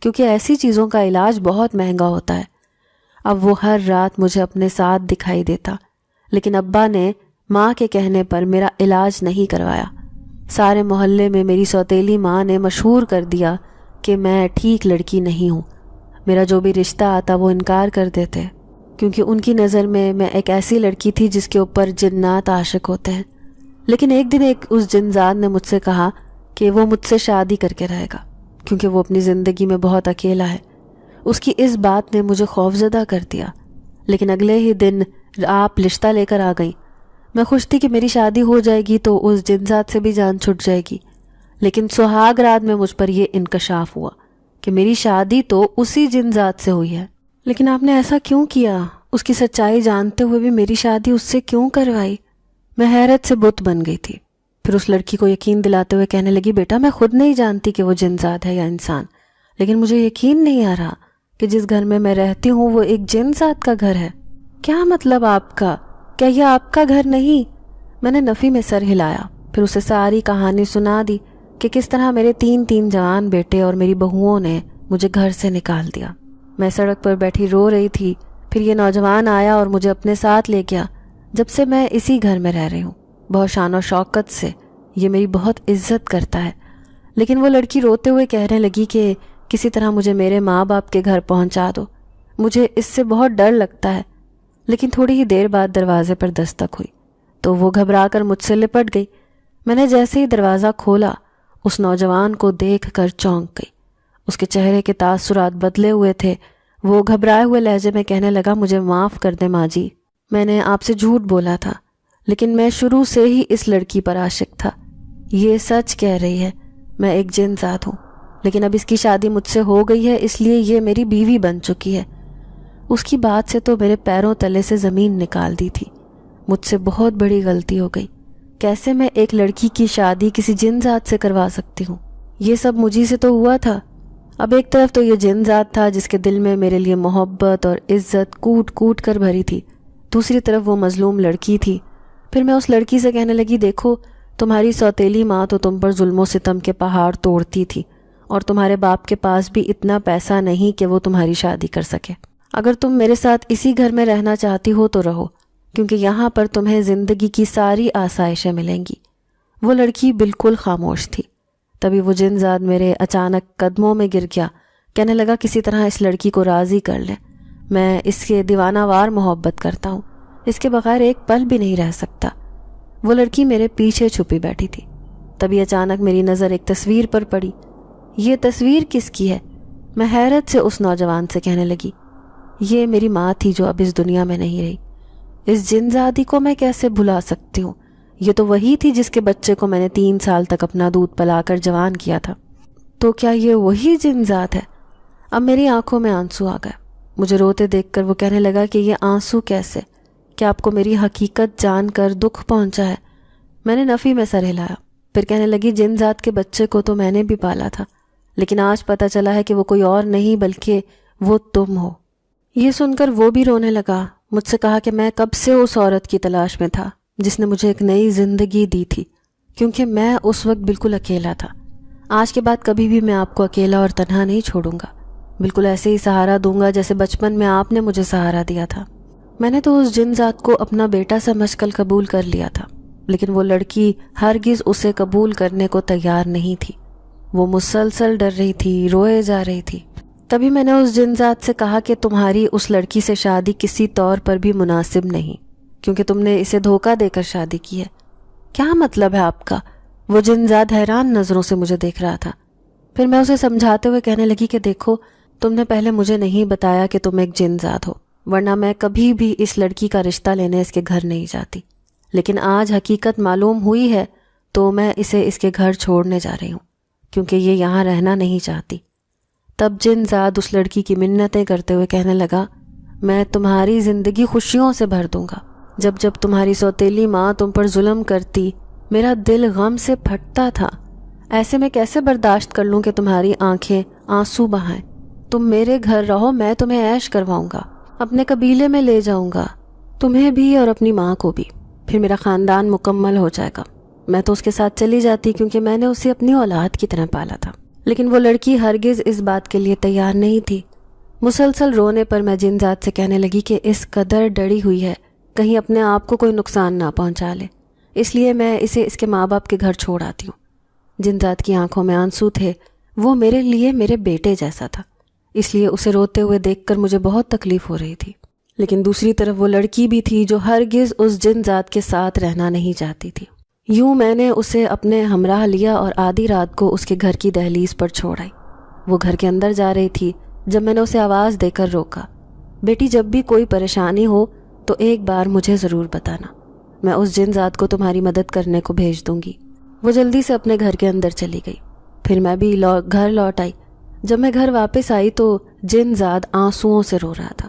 Speaker 2: کیونکہ ایسی چیزوں کا علاج بہت مہنگا ہوتا ہے۔ اب وہ ہر رات مجھے اپنے ساتھ دکھائی دیتا، لیکن ابا نے ماں کے کہنے پر میرا علاج نہیں کروایا۔ سارے محلے میں میری سوتیلی ماں نے مشہور کر دیا کہ میں ٹھیک لڑکی نہیں ہوں، میرا جو بھی رشتہ آتا وہ انکار کر دیتے کیونکہ ان کی نظر میں ایک ایسی لڑکی تھی جس کے اوپر جنات عاشق ہوتے ہیں۔ لیکن ایک دن اس جنزاد نے مجھ سے کہا کہ وہ مجھ سے شادی کر کے رہے گا کیونکہ وہ اپنی زندگی میں بہت اکیلا ہے۔ اس کی اس بات نے مجھے خوفزدہ کر دیا، لیکن اگلے ہی دن آپ رشتہ لے کر آ گئیں۔ میں خوش تھی کہ میری شادی ہو جائے گی تو اس جنزاد سے بھی جان چھٹ جائے گی، لیکن سہاگ رات میں مجھ پر یہ انکشاف ہوا کہ میری شادی تو اسی جنزاد سے ہوئی ہے۔ لیکن آپ نے ایسا کیوں کیا؟ اس کی سچائی جانتے ہوئے بھی میری شادی اس سے کیوں کروائی؟ میں حیرت سے بت بن گئی تھی۔ پھر اس لڑکی کو یقین دلاتے ہوئے کہنے لگی بیٹا میں خود نہیں جانتی کہ وہ جنزاد ہے یا انسان، لیکن مجھے یقین نہیں آ رہا کہ جس گھر میں رہتی ہوں وہ ایک جنزاد کا گھر ہے۔ کیا مطلب آپ کا؟ کیا یہ آپ کا گھر نہیں؟ میں نے نفی میں سر ہلایا، پھر اسے ساری کہانی سنا دی کہ کس طرح میرے 3 جوان بیٹے اور میری بہوؤں نے مجھے گھر سے نکال دیا۔ میں سڑک پر بیٹھی رو رہی تھی، پھر یہ نوجوان آیا اور مجھے اپنے ساتھ لے گیا۔ جب سے میں اسی گھر میں رہ رہی ہوں، بہت شان و شوکت سے، یہ میری بہت عزت کرتا ہے۔ لیکن وہ لڑکی روتے ہوئے کہنے لگی کہ کسی طرح مجھے میرے ماں باپ کے گھر پہنچا دو، مجھے اس سے بہت ڈر لگتا ہے۔ لیکن تھوڑی ہی دیر بعد دروازے پر دستک ہوئی تو وہ گھبرا کر مجھ سے لپٹ گئی۔ میں نے جیسے ہی دروازہ کھولا اس نوجوان کو دیکھ کر چونک گئی۔ اس کے چہرے کے تاثرات بدلے ہوئے تھے۔ وہ گھبرائے ہوئے لہجے میں کہنے لگا مجھے معاف کر دے ماں جی، میں نے آپ سے جھوٹ بولا تھا، لیکن میں شروع سے ہی اس لڑکی پر عاشق تھا۔ یہ سچ کہہ رہی ہے، میں ایک جنزاد ہوں، لیکن اب اس کی شادی مجھ سے ہو گئی ہے، اس لیے یہ میری بیوی بن چکی ہے۔ اس کی بات سے تو میرے پیروں تلے سے زمین نکال دی تھی۔ مجھ سے بہت بڑی غلطی ہو گئی۔ کیسے میں ایک لڑکی کی شادی کسی جنزاد سے کروا سکتی ہوں؟ یہ سب مجھی سے تو ہوا تھا۔ اب ایک طرف تو یہ جنزاد تھا جس کے دل میں میرے لیے محبت اور عزت کوٹ کوٹ کر بھری تھی، دوسری طرف وہ مظلوم لڑکی تھی۔ پھر میں اس لڑکی سے کہنے لگی دیکھو تمہاری سوتیلی ماں تو تم پر ظلم و ستم کے پہاڑ توڑتی تھی، اور تمہارے باپ کے پاس بھی اتنا پیسہ نہیں کہ وہ تمہاری شادی کر سکے۔ اگر تم میرے ساتھ اسی گھر میں رہنا چاہتی ہو تو رہو، کیونکہ یہاں پر تمہیں زندگی کی ساری آسائشیں ملیں گی۔ وہ لڑکی بالکل خاموش تھی۔ تبھی وہ جن زاد میرے اچانک قدموں میں گر گیا، کہنے لگا کسی طرح اس لڑکی کو راضی کر لیں، میں اس کے دیوانہ وار محبت کرتا ہوں، اس کے بغیر ایک پل بھی نہیں رہ سکتا۔ وہ لڑکی میرے پیچھے چھپی بیٹھی تھی۔ تبھی اچانک میری نظر ایک تصویر پر پڑی۔ یہ تصویر کس کی ہے؟ میں حیرت سے اس نوجوان سے کہنے لگی، یہ میری ماں تھی جو اب اس دنیا میں نہیں رہی۔ اس جن زادی کو میں کیسے بھلا سکتی ہوں؟ یہ تو وہی تھی جس کے بچے کو میں نے 3 سال تک اپنا دودھ پلا کر جوان کیا تھا۔ تو کیا یہ وہی جن زاد ہے؟ اب میری آنکھوں میں آنسو آ گئے۔ مجھے روتے دیکھ کر وہ کہنے لگا کہ یہ آنسو کیسے؟ کیا آپ کو میری حقیقت جان کر دکھ پہنچا ہے؟ میں نے نفی میں سر ہلایا۔ پھر کہنے لگی جن زاد کے بچے کو تو میں نے بھی پالا تھا، لیکن آج پتہ چلا ہے کہ وہ کوئی اور نہیں بلکہ وہ تم ہو۔ یہ سن کر وہ بھی رونے لگا۔ مجھ سے کہا کہ میں کب سے اس عورت کی تلاش میں تھا جس نے مجھے ایک نئی زندگی دی تھی، کیونکہ میں اس وقت بالکل اکیلا تھا۔ آج کے بعد کبھی بھی میں آپ کو اکیلا اور تنہا نہیں چھوڑوں گا، بالکل ایسے ہی سہارا دوں گا جیسے بچپن میں آپ نے مجھے سہارا دیا تھا۔ میں نے تو اس جن ذات کو اپنا بیٹا سمجھ کر قبول کر لیا تھا، لیکن وہ لڑکی ہرگز اسے قبول کرنے کو تیار نہیں تھی۔ وہ مسلسل ڈر رہی تھی، روئے جا رہی تھی۔ تبھی میں نے اس جن ذات سے کہا کہ تمہاری اس لڑکی سے شادی کسی طور پر بھی مناسب نہیں، کیونکہ تم نے اسے دھوکہ دے کر شادی کی ہے۔ کیا مطلب ہے آپ کا؟ وہ جن ذات حیران نظروں سے مجھے دیکھ رہا تھا۔ پھر میں اسے سمجھاتے ہوئے کہنے لگی کہ دیکھو، تم نے پہلے مجھے نہیں بتایا کہ تم ایک جن ذات ہو، ورنہ میں کبھی بھی اس لڑکی کا رشتہ لینے اس کے گھر نہیں جاتی، لیکن آج حقیقت معلوم ہوئی ہے تو میں اسے اس کے گھر چھوڑنے جا رہی ہوں، کیونکہ یہ یہاں رہنا نہیں چاہتی۔ تب جن ذات اس لڑکی کی منتیں کرتے ہوئے کہنے لگا، میں تمہاری زندگی خوشیوں سے بھر دوں گا۔ جب جب تمہاری سوتیلی ماں تم پر ظلم کرتی، میرا دل غم سے پھٹتا تھا۔ ایسے میں کیسے برداشت کر لوں کہ تمہاری آنکھیں آنسو بہائیں؟ تم میرے گھر رہو، میں تمہیں عیش کرواؤں گا، اپنے قبیلے میں لے جاؤں گا، تمہیں بھی اور اپنی ماں کو بھی، پھر میرا خاندان مکمل ہو جائے گا۔ میں تو اس کے ساتھ چلی جاتی کیونکہ میں نے اسے اپنی اولاد کی طرح پالا تھا، لیکن وہ لڑکی ہرگز اس بات کے لیے تیار نہیں تھی۔ مسلسل رونے پر میں جن ذات سے کہنے لگی کہ اس قدر ڈری ہوئی ہے کہیں اپنے آپ کو کوئی نقصان نہ پہنچا لے، اس لیے میں اسے اس کے ماں باپ کے گھر چھوڑ آتی ہوں۔ جن ذات کی آنکھوں میں آنسو تھے، وہ میرے لیے میرے بیٹے جیسا تھا، اس لیے اسے روتے ہوئے دیکھ کر مجھے بہت تکلیف ہو رہی تھی۔ لیکن دوسری طرف وہ لڑکی بھی تھی جو ہرگز اس جن ذات کے ساتھ رہنا نہیں چاہتی تھی۔ یوں میں نے اسے اپنے ہمراہ لیا اور آدھی رات کو اس کے گھر کی دہلیز پر چھوڑ آئی۔ وہ گھر کے اندر جا رہی تھی جب میں نے اسے آواز دے کر روکا، بیٹی جب بھی کوئی پریشانی ہو تو ایک بار مجھے ضرور بتانا، میں اس جن ذات کو تمہاری مدد کرنے کو بھیج دوں گی۔ وہ جلدی سے اپنے گھر کے اندر چلی گئی۔ پھر میں بھی گھر لوٹ آئی۔ جب میں گھر واپس آئی تو جن ذات آنسوؤں سے رو رہا تھا۔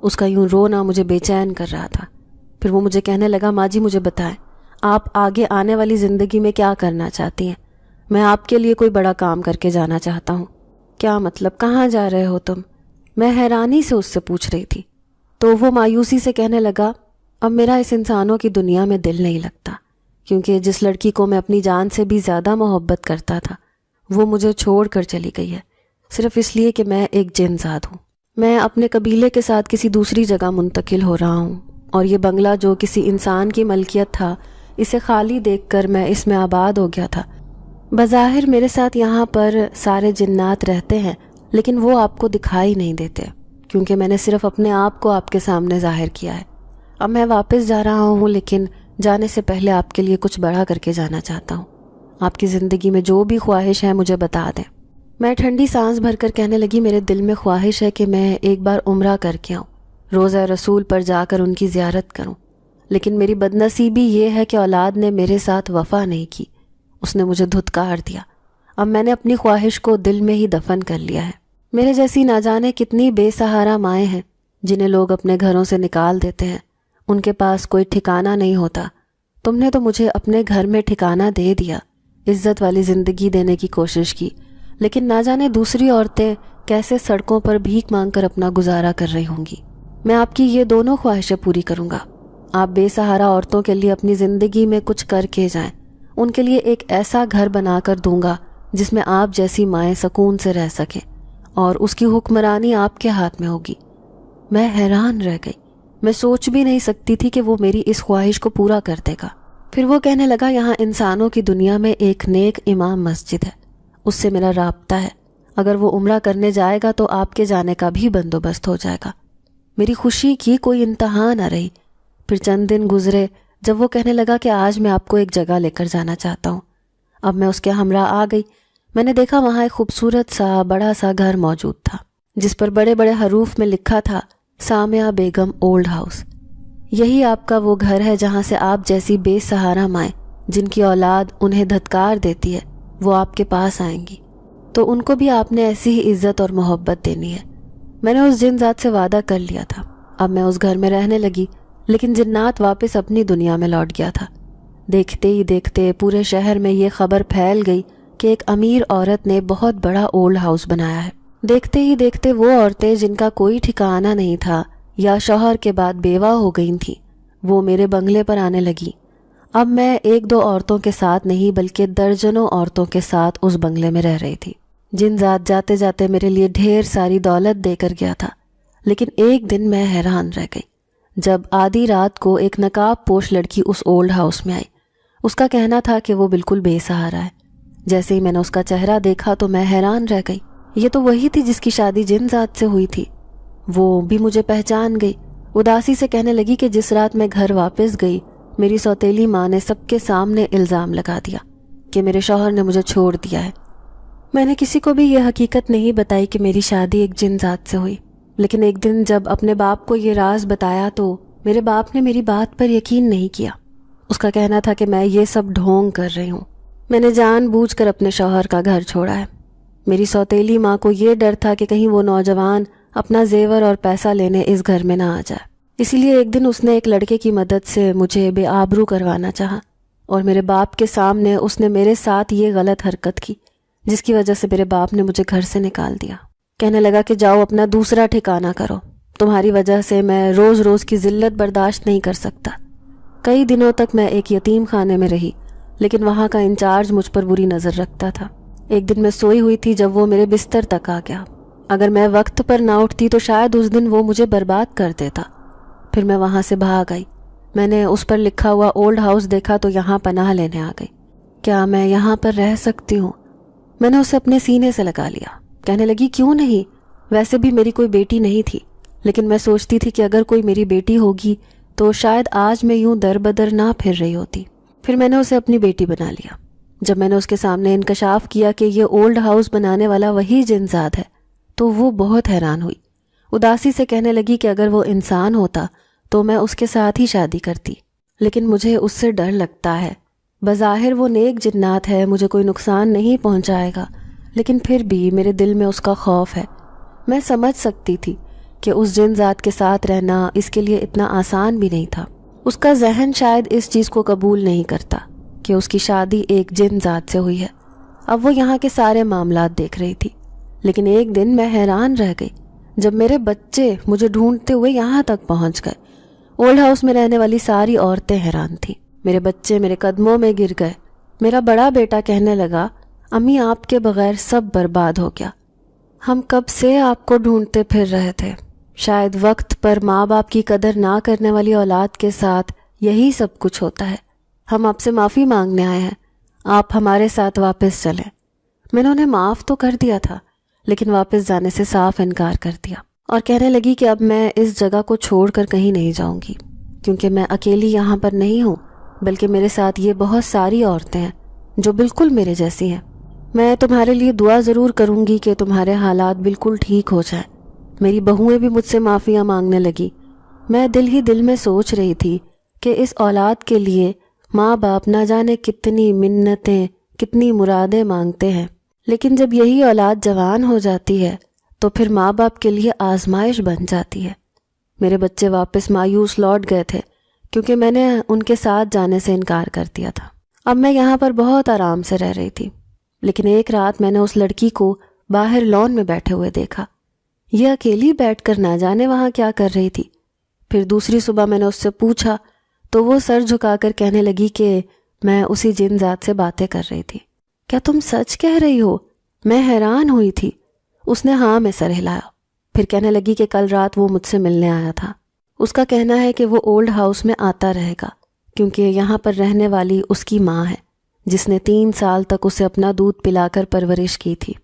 Speaker 2: اس کا یوں رونا مجھے بے چین کر رہا تھا۔ پھر وہ مجھے کہنے لگا، ماں جی مجھے بتائیں، آپ آگے آنے والی زندگی میں کیا کرنا چاہتی ہیں؟ میں آپ کے لیے کوئی بڑا کام کر کے جانا چاہتا ہوں۔ کیا مطلب؟ کہاں جا رہے ہو تم؟ میں حیرانی سے اس سے پوچھ رہی تھی۔ تو وہ مایوسی سے کہنے لگا، اب میرا اس انسانوں کی دنیا میں دل نہیں لگتا، کیونکہ جس لڑکی کو میں اپنی جان سے بھی زیادہ محبت کرتا تھا وہ مجھے چھوڑ کر چلی گئی ہے، صرف اس لیے کہ میں ایک جن ذات ہوں۔ میں اپنے قبیلے کے ساتھ کسی دوسری جگہ منتقل ہو رہا ہوں، اور یہ بنگلہ جو کسی انسان کی ملکیت تھا، اسے خالی دیکھ کر میں اس میں آباد ہو گیا تھا۔ بظاہر میرے ساتھ یہاں پر سارے جنات رہتے ہیں، لیکن وہ آپ کو دکھائی نہیں دیتے، کیونکہ میں نے صرف اپنے آپ کو آپ کے سامنے ظاہر کیا ہے۔ اب میں واپس جا رہا ہوں، لیکن جانے سے پہلے آپ کے لیے کچھ بڑا کر کے جانا چاہتا ہوں۔ آپ کی زندگی میں جو بھی خواہش ہے مجھے بتا دیں۔ میں ٹھنڈی سانس بھر کر کہنے لگی، میرے دل میں خواہش ہے کہ میں ایک بار عمرہ کر کے آؤں، روضہ رسول پر جا کر ان کی زیارت کروں، لیکن میری بدنصیبی یہ ہے کہ اولاد نے میرے ساتھ وفا نہیں کی، اس نے مجھے دھتکار دیا۔ اب میں نے اپنی خواہش کو دل میں ہی دفن کر لیا ہے۔ میرے جیسی نہ جانے کتنی بے سہارا مائیں ہیں جنہیں لوگ اپنے گھروں سے نکال دیتے ہیں، ان کے پاس کوئی ٹھکانہ نہیں ہوتا۔ تم نے تو مجھے اپنے گھر میں ٹھکانہ دے دیا، عزت والی زندگی دینے کی کوشش کی، لیکن نہ جانے دوسری عورتیں کیسے سڑکوں پر بھیک مانگ کر اپنا گزارا کر رہی ہوں گی۔ میں آپ کی یہ دونوں خواہشیں پوری کروں گا۔ آپ بے سہارا عورتوں کے لیے اپنی زندگی میں کچھ کر کے جائیں، ان کے لیے ایک ایسا گھر بنا کر دوں گا جس میں آپ جیسی مائیں سکون سے رہ سکیں اور اس کی حکمرانی آپ کے ہاتھ میں ہوگی۔ میں حیران رہ گئی، میں سوچ بھی نہیں سکتی تھی کہ وہ میری اس خواہش کو پورا کر دے گا۔ پھر وہ کہنے لگا یہاں انسانوں کی دنیا میں ایک نیک امام مسجد ہے، اس سے میرا رابطہ ہے، اگر وہ عمرہ کرنے جائے گا تو آپ کے جانے کا بھی بندوبست ہو جائے گا۔ میری خوشی کی کوئی انتہا نہ رہی۔ پھر چند دن گزرے جب وہ کہنے لگا کہ آج میں آپ کو ایک جگہ لے کر جانا چاہتا ہوں۔ اب میں اس کے ہمراہ آ گئی۔ میں نے دیکھا وہاں ایک خوبصورت سا بڑا سا گھر موجود تھا جس پر بڑے بڑے حروف میں لکھا تھا سامیہ بیگم اولڈ ہاؤس۔ یہی آپ کا وہ گھر ہے جہاں سے آپ جیسی بے سہارا مائیں جن کی اولاد انہیں دھتکار دیتی ہے وہ آپ کے پاس آئیں گی، تو ان کو بھی آپ نے ایسی ہی عزت اور محبت دینی ہے۔ میں نے اس جن ذات سے وعدہ کر لیا تھا۔ اب میں اس گھر میں رہنے لگی، لیکن جنات واپس اپنی دنیا میں لوٹ گیا تھا۔ دیکھتے ہی دیکھتے پورے شہر میں یہ خبر پھیل گئی کہ ایک امیر عورت نے بہت بڑا اولڈ ہاؤس بنایا ہے۔ دیکھتے ہی دیکھتے وہ عورتیں جن کا کوئی ٹھکانہ نہیں تھا یا شوہر کے بعد بیوہ ہو گئی تھیں، وہ میرے بنگلے پر آنے لگی۔ اب میں ایک دو عورتوں کے ساتھ نہیں بلکہ درجنوں عورتوں کے ساتھ اس بنگلے میں رہ رہی تھی۔ جن ذات جاتے جاتے میرے لیے ڈھیر ساری دولت دے کر گیا تھا، لیکن ایک دن میں حیران رہ گئی جب آدھی رات کو ایک نقاب پوش لڑکی اس اولڈ ہاؤس میں آئی۔ اس کا کہنا تھا کہ وہ بالکل بے سہارا ہے۔ جیسے ہی میں نے اس کا چہرہ دیکھا تو میں حیران رہ گئی۔ یہ تو وہی تھی جس کی شادی جن ذات سے ہوئی تھی۔ وہ بھی مجھے پہچان گئی۔ اداسی سے کہنے لگی کہ جس رات میں گھر واپس گئی میری سوتیلی ماں نے سب کے سامنے الزام لگا دیا کہ میرے شوہر نے مجھے چھوڑ دیا ہے۔ میں نے کسی کو بھی یہ حقیقت نہیں بتائی کہ میری شادی ایک جن ذات سے ہوئی، لیکن ایک دن جب اپنے باپ کو یہ راز بتایا تو میرے باپ نے میری بات پر یقین نہیں کیا۔ اس کا کہنا تھا کہ میں یہ سب ڈھونگ کر رہی ہوں۔ میں نے جان بوجھ کر اپنے شوہر کا گھر چھوڑا ہے۔ میری سوتیلی ماں کو یہ ڈر تھا کہ کہیں وہ نوجوان اپنا زیور اور پیسہ لینے اس گھر میں نہ آ جائے، اسی لیے ایک دن اس نے ایک لڑکے کی مدد سے مجھے بے آبرو کروانا چاہا، اور میرے باپ کے سامنے اس نے میرے ساتھ یہ غلط حرکت کی جس کی وجہ سے میرے باپ نے مجھے گھر سے نکال دیا۔ کہنے لگا کہ جاؤ اپنا دوسرا ٹھکانہ کرو، تمہاری وجہ سے میں روز روز کی ذلت برداشت نہیں کر سکتا۔ کئی دنوں تک میں ایک یتیم خانے میں رہی، لیکن وہاں کا انچارج مجھ پر بری نظر رکھتا تھا۔ ایک دن میں سوئی ہوئی تھی جب وہ میرے بستر تک آ گیا۔ اگر میں وقت پر نہ اٹھتی تو شاید اس دن وہ مجھے برباد کر دیتا۔ پھر میں وہاں سے بھاگ آئی۔ میں نے اس پر لکھا ہوا اولڈ ہاؤس دیکھا تو یہاں پناہ لینے آ گئی۔ کیا میں یہاں پر رہ سکتی ہوں؟ میں نے اسے اپنے سینے سے لگا لیا۔ کہنے لگی کیوں نہیں، ویسے بھی میری کوئی بیٹی نہیں تھی، لیکن میں سوچتی تھی کہ اگر کوئی میری بیٹی ہوگی تو شاید آج میں یوں در بدر نہ پھر رہی ہوتی۔ پھر میں نے اسے اپنی بیٹی بنا لیا۔ جب میں نے اس کے سامنے انکشاف کیا کہ یہ اولڈ ہاؤس بنانے والا وہی جن ذات ہے تو وہ بہت حیران ہوئی۔ اداسی سے کہنے لگی کہ اگر وہ انسان ہوتا تو میں اس کے ساتھ ہی شادی کرتی، لیکن مجھے اس سے ڈر لگتا ہے۔ بظاہر وہ نیک جنات ہے، مجھے کوئی نقصان نہیں پہنچائے گا، لیکن پھر بھی میرے دل میں اس کا خوف ہے۔ میں سمجھ سکتی تھی کہ اس جن ذات کے ساتھ رہنا اس کے لیے اتنا آسان بھی نہیں تھا۔ اس کا ذہن شاید اس چیز کو قبول نہیں کرتا کہ اس کی شادی ایک جن ذات سے ہوئی ہے۔ اب وہ یہاں کے سارے معاملات دیکھ رہی تھی، لیکن ایک دن میں حیران رہ گئی جب میرے بچے مجھے ڈھونڈتے ہوئے یہاں تک پہنچ گئے۔ اولڈ ہاؤس میں رہنے والی ساری عورتیں حیران تھیں۔ میرے بچے میرے قدموں میں گر گئے۔ میرا بڑا بیٹا کہنے لگا امی آپ کے بغیر سب برباد ہو گیا، ہم کب سے آپ کو ڈھونڈتے پھر رہے تھے۔ شاید وقت پر ماں باپ کی قدر نہ کرنے والی اولاد کے ساتھ یہی سب کچھ ہوتا ہے۔ ہم آپ سے معافی مانگنے آئے ہیں، آپ ہمارے ساتھ واپس چلیں۔ میں نے انہیں معاف تو کر دیا تھا، لیکن واپس جانے سے صاف انکار کر دیا، اور کہنے لگی کہ اب میں اس جگہ کو چھوڑ کر کہیں نہیں جاؤں گی، کیونکہ میں اکیلی یہاں پر نہیں ہوں، بلکہ میرے ساتھ یہ بہت ساری عورتیں ہیں جو بالکل میرے جیسی ہیں۔ میں تمہارے لیے دعا ضرور کروں گی کہ تمہارے حالات بالکل ٹھیک ہو جائیں۔ میری بہوئیں بھی مجھ سے معافیاں مانگنے لگی۔ میں دل ہی دل میں سوچ رہی تھی کہ اس اولاد کے لیے ماں باپ نہ جانے کتنی منتیں، کتنی مرادیں مانگتے ہیں، لیکن جب یہی اولاد جوان ہو جاتی ہے تو پھر ماں باپ کے لیے آزمائش بن جاتی ہے۔ میرے بچے واپس مایوس لوٹ گئے تھے کیونکہ میں نے ان کے ساتھ جانے سے انکار کر دیا تھا۔ اب میں یہاں پر بہت آرام سے رہ رہی تھی، لیکن ایک رات میں نے اس لڑکی کو باہر لان میں بیٹھے ہوئے دیکھا۔ یہ اکیلی بیٹھ کر نہ جانے وہاں کیا کر رہی تھی۔ پھر دوسری صبح میں نے اس سے پوچھا تو وہ سر جھکا کر کہنے لگی کہ میں اسی جن ذات سے باتیں کر رہی تھی۔ کیا تم سچ کہہ رہی ہو؟ میں حیران ہوئی تھی۔ اس نے ہاں میں سر ہلایا، پھر کہنے لگی کہ کل رات وہ مجھ سے ملنے آیا تھا۔ اس کا کہنا ہے کہ وہ اولڈ ہاؤس میں آتا رہے گا کیونکہ یہاں پر رہنے والی اس کی ماں ہے جس نے 3 سال تک اسے اپنا دودھ پلا کر پرورش کی تھی،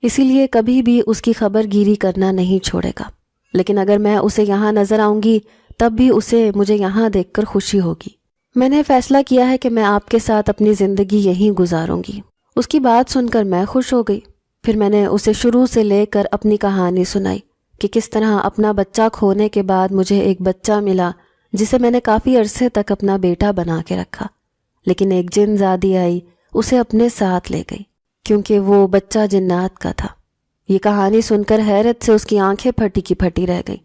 Speaker 2: اسی لیے کبھی بھی اس کی خبر گیری کرنا نہیں چھوڑے گا۔ لیکن اگر میں اسے یہاں نظر آؤں گی تب بھی اسے مجھے یہاں دیکھ کر خوشی ہوگی۔ میں نے فیصلہ کیا ہے کہ میں آپ کے ساتھ اپنی زندگی یہیں گزاروں گی۔ اس کی بات سن کر میں خوش ہو گئی۔ پھر میں نے اسے شروع سے لے کر اپنی کہانی سنائی کہ کس طرح اپنا بچہ کھونے کے بعد مجھے ایک بچہ ملا جسے میں نے کافی عرصے تک اپنا بیٹا بنا کے رکھا، لیکن ایک جن زادی آئی اسے اپنے ساتھ لے گئی کیونکہ وہ بچہ جنات کا تھا۔ یہ کہانی سن کر حیرت سے اس کی آنکھیں پھٹی کی پھٹی رہ گئی۔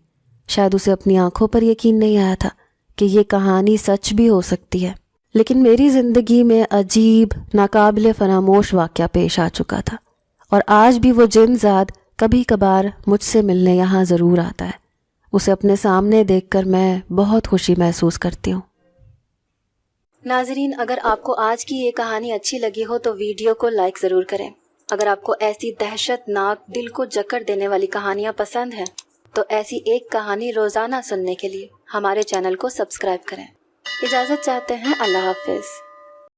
Speaker 2: شاید اسے اپنی آنکھوں پر یقین نہیں آیا تھا کہ یہ کہانی سچ بھی ہو سکتی ہے۔ لیکن میری زندگی میں عجیب ناقابل فراموش واقعہ پیش آ چکا تھا، اور آج بھی وہ جن زاد کبھی کبھار مجھ سے ملنے یہاں ضرور آتا ہے۔ اسے اپنے سامنے دیکھ کر میں بہت خوشی محسوس کرتی ہوں۔
Speaker 1: ناظرین، اگر آپ کو آج کی یہ کہانی اچھی لگی ہو تو ویڈیو کو لائک ضرور کریں۔ اگر آپ کو ایسی دہشت ناک دل کو جکڑ دینے والی کہانیاں پسند ہیں تو ایسی ایک کہانی روزانہ سننے کے لیے ہمارے چینل کو سبسکرائب کریں۔ اجازت چاہتے ہیں، اللہ حافظ۔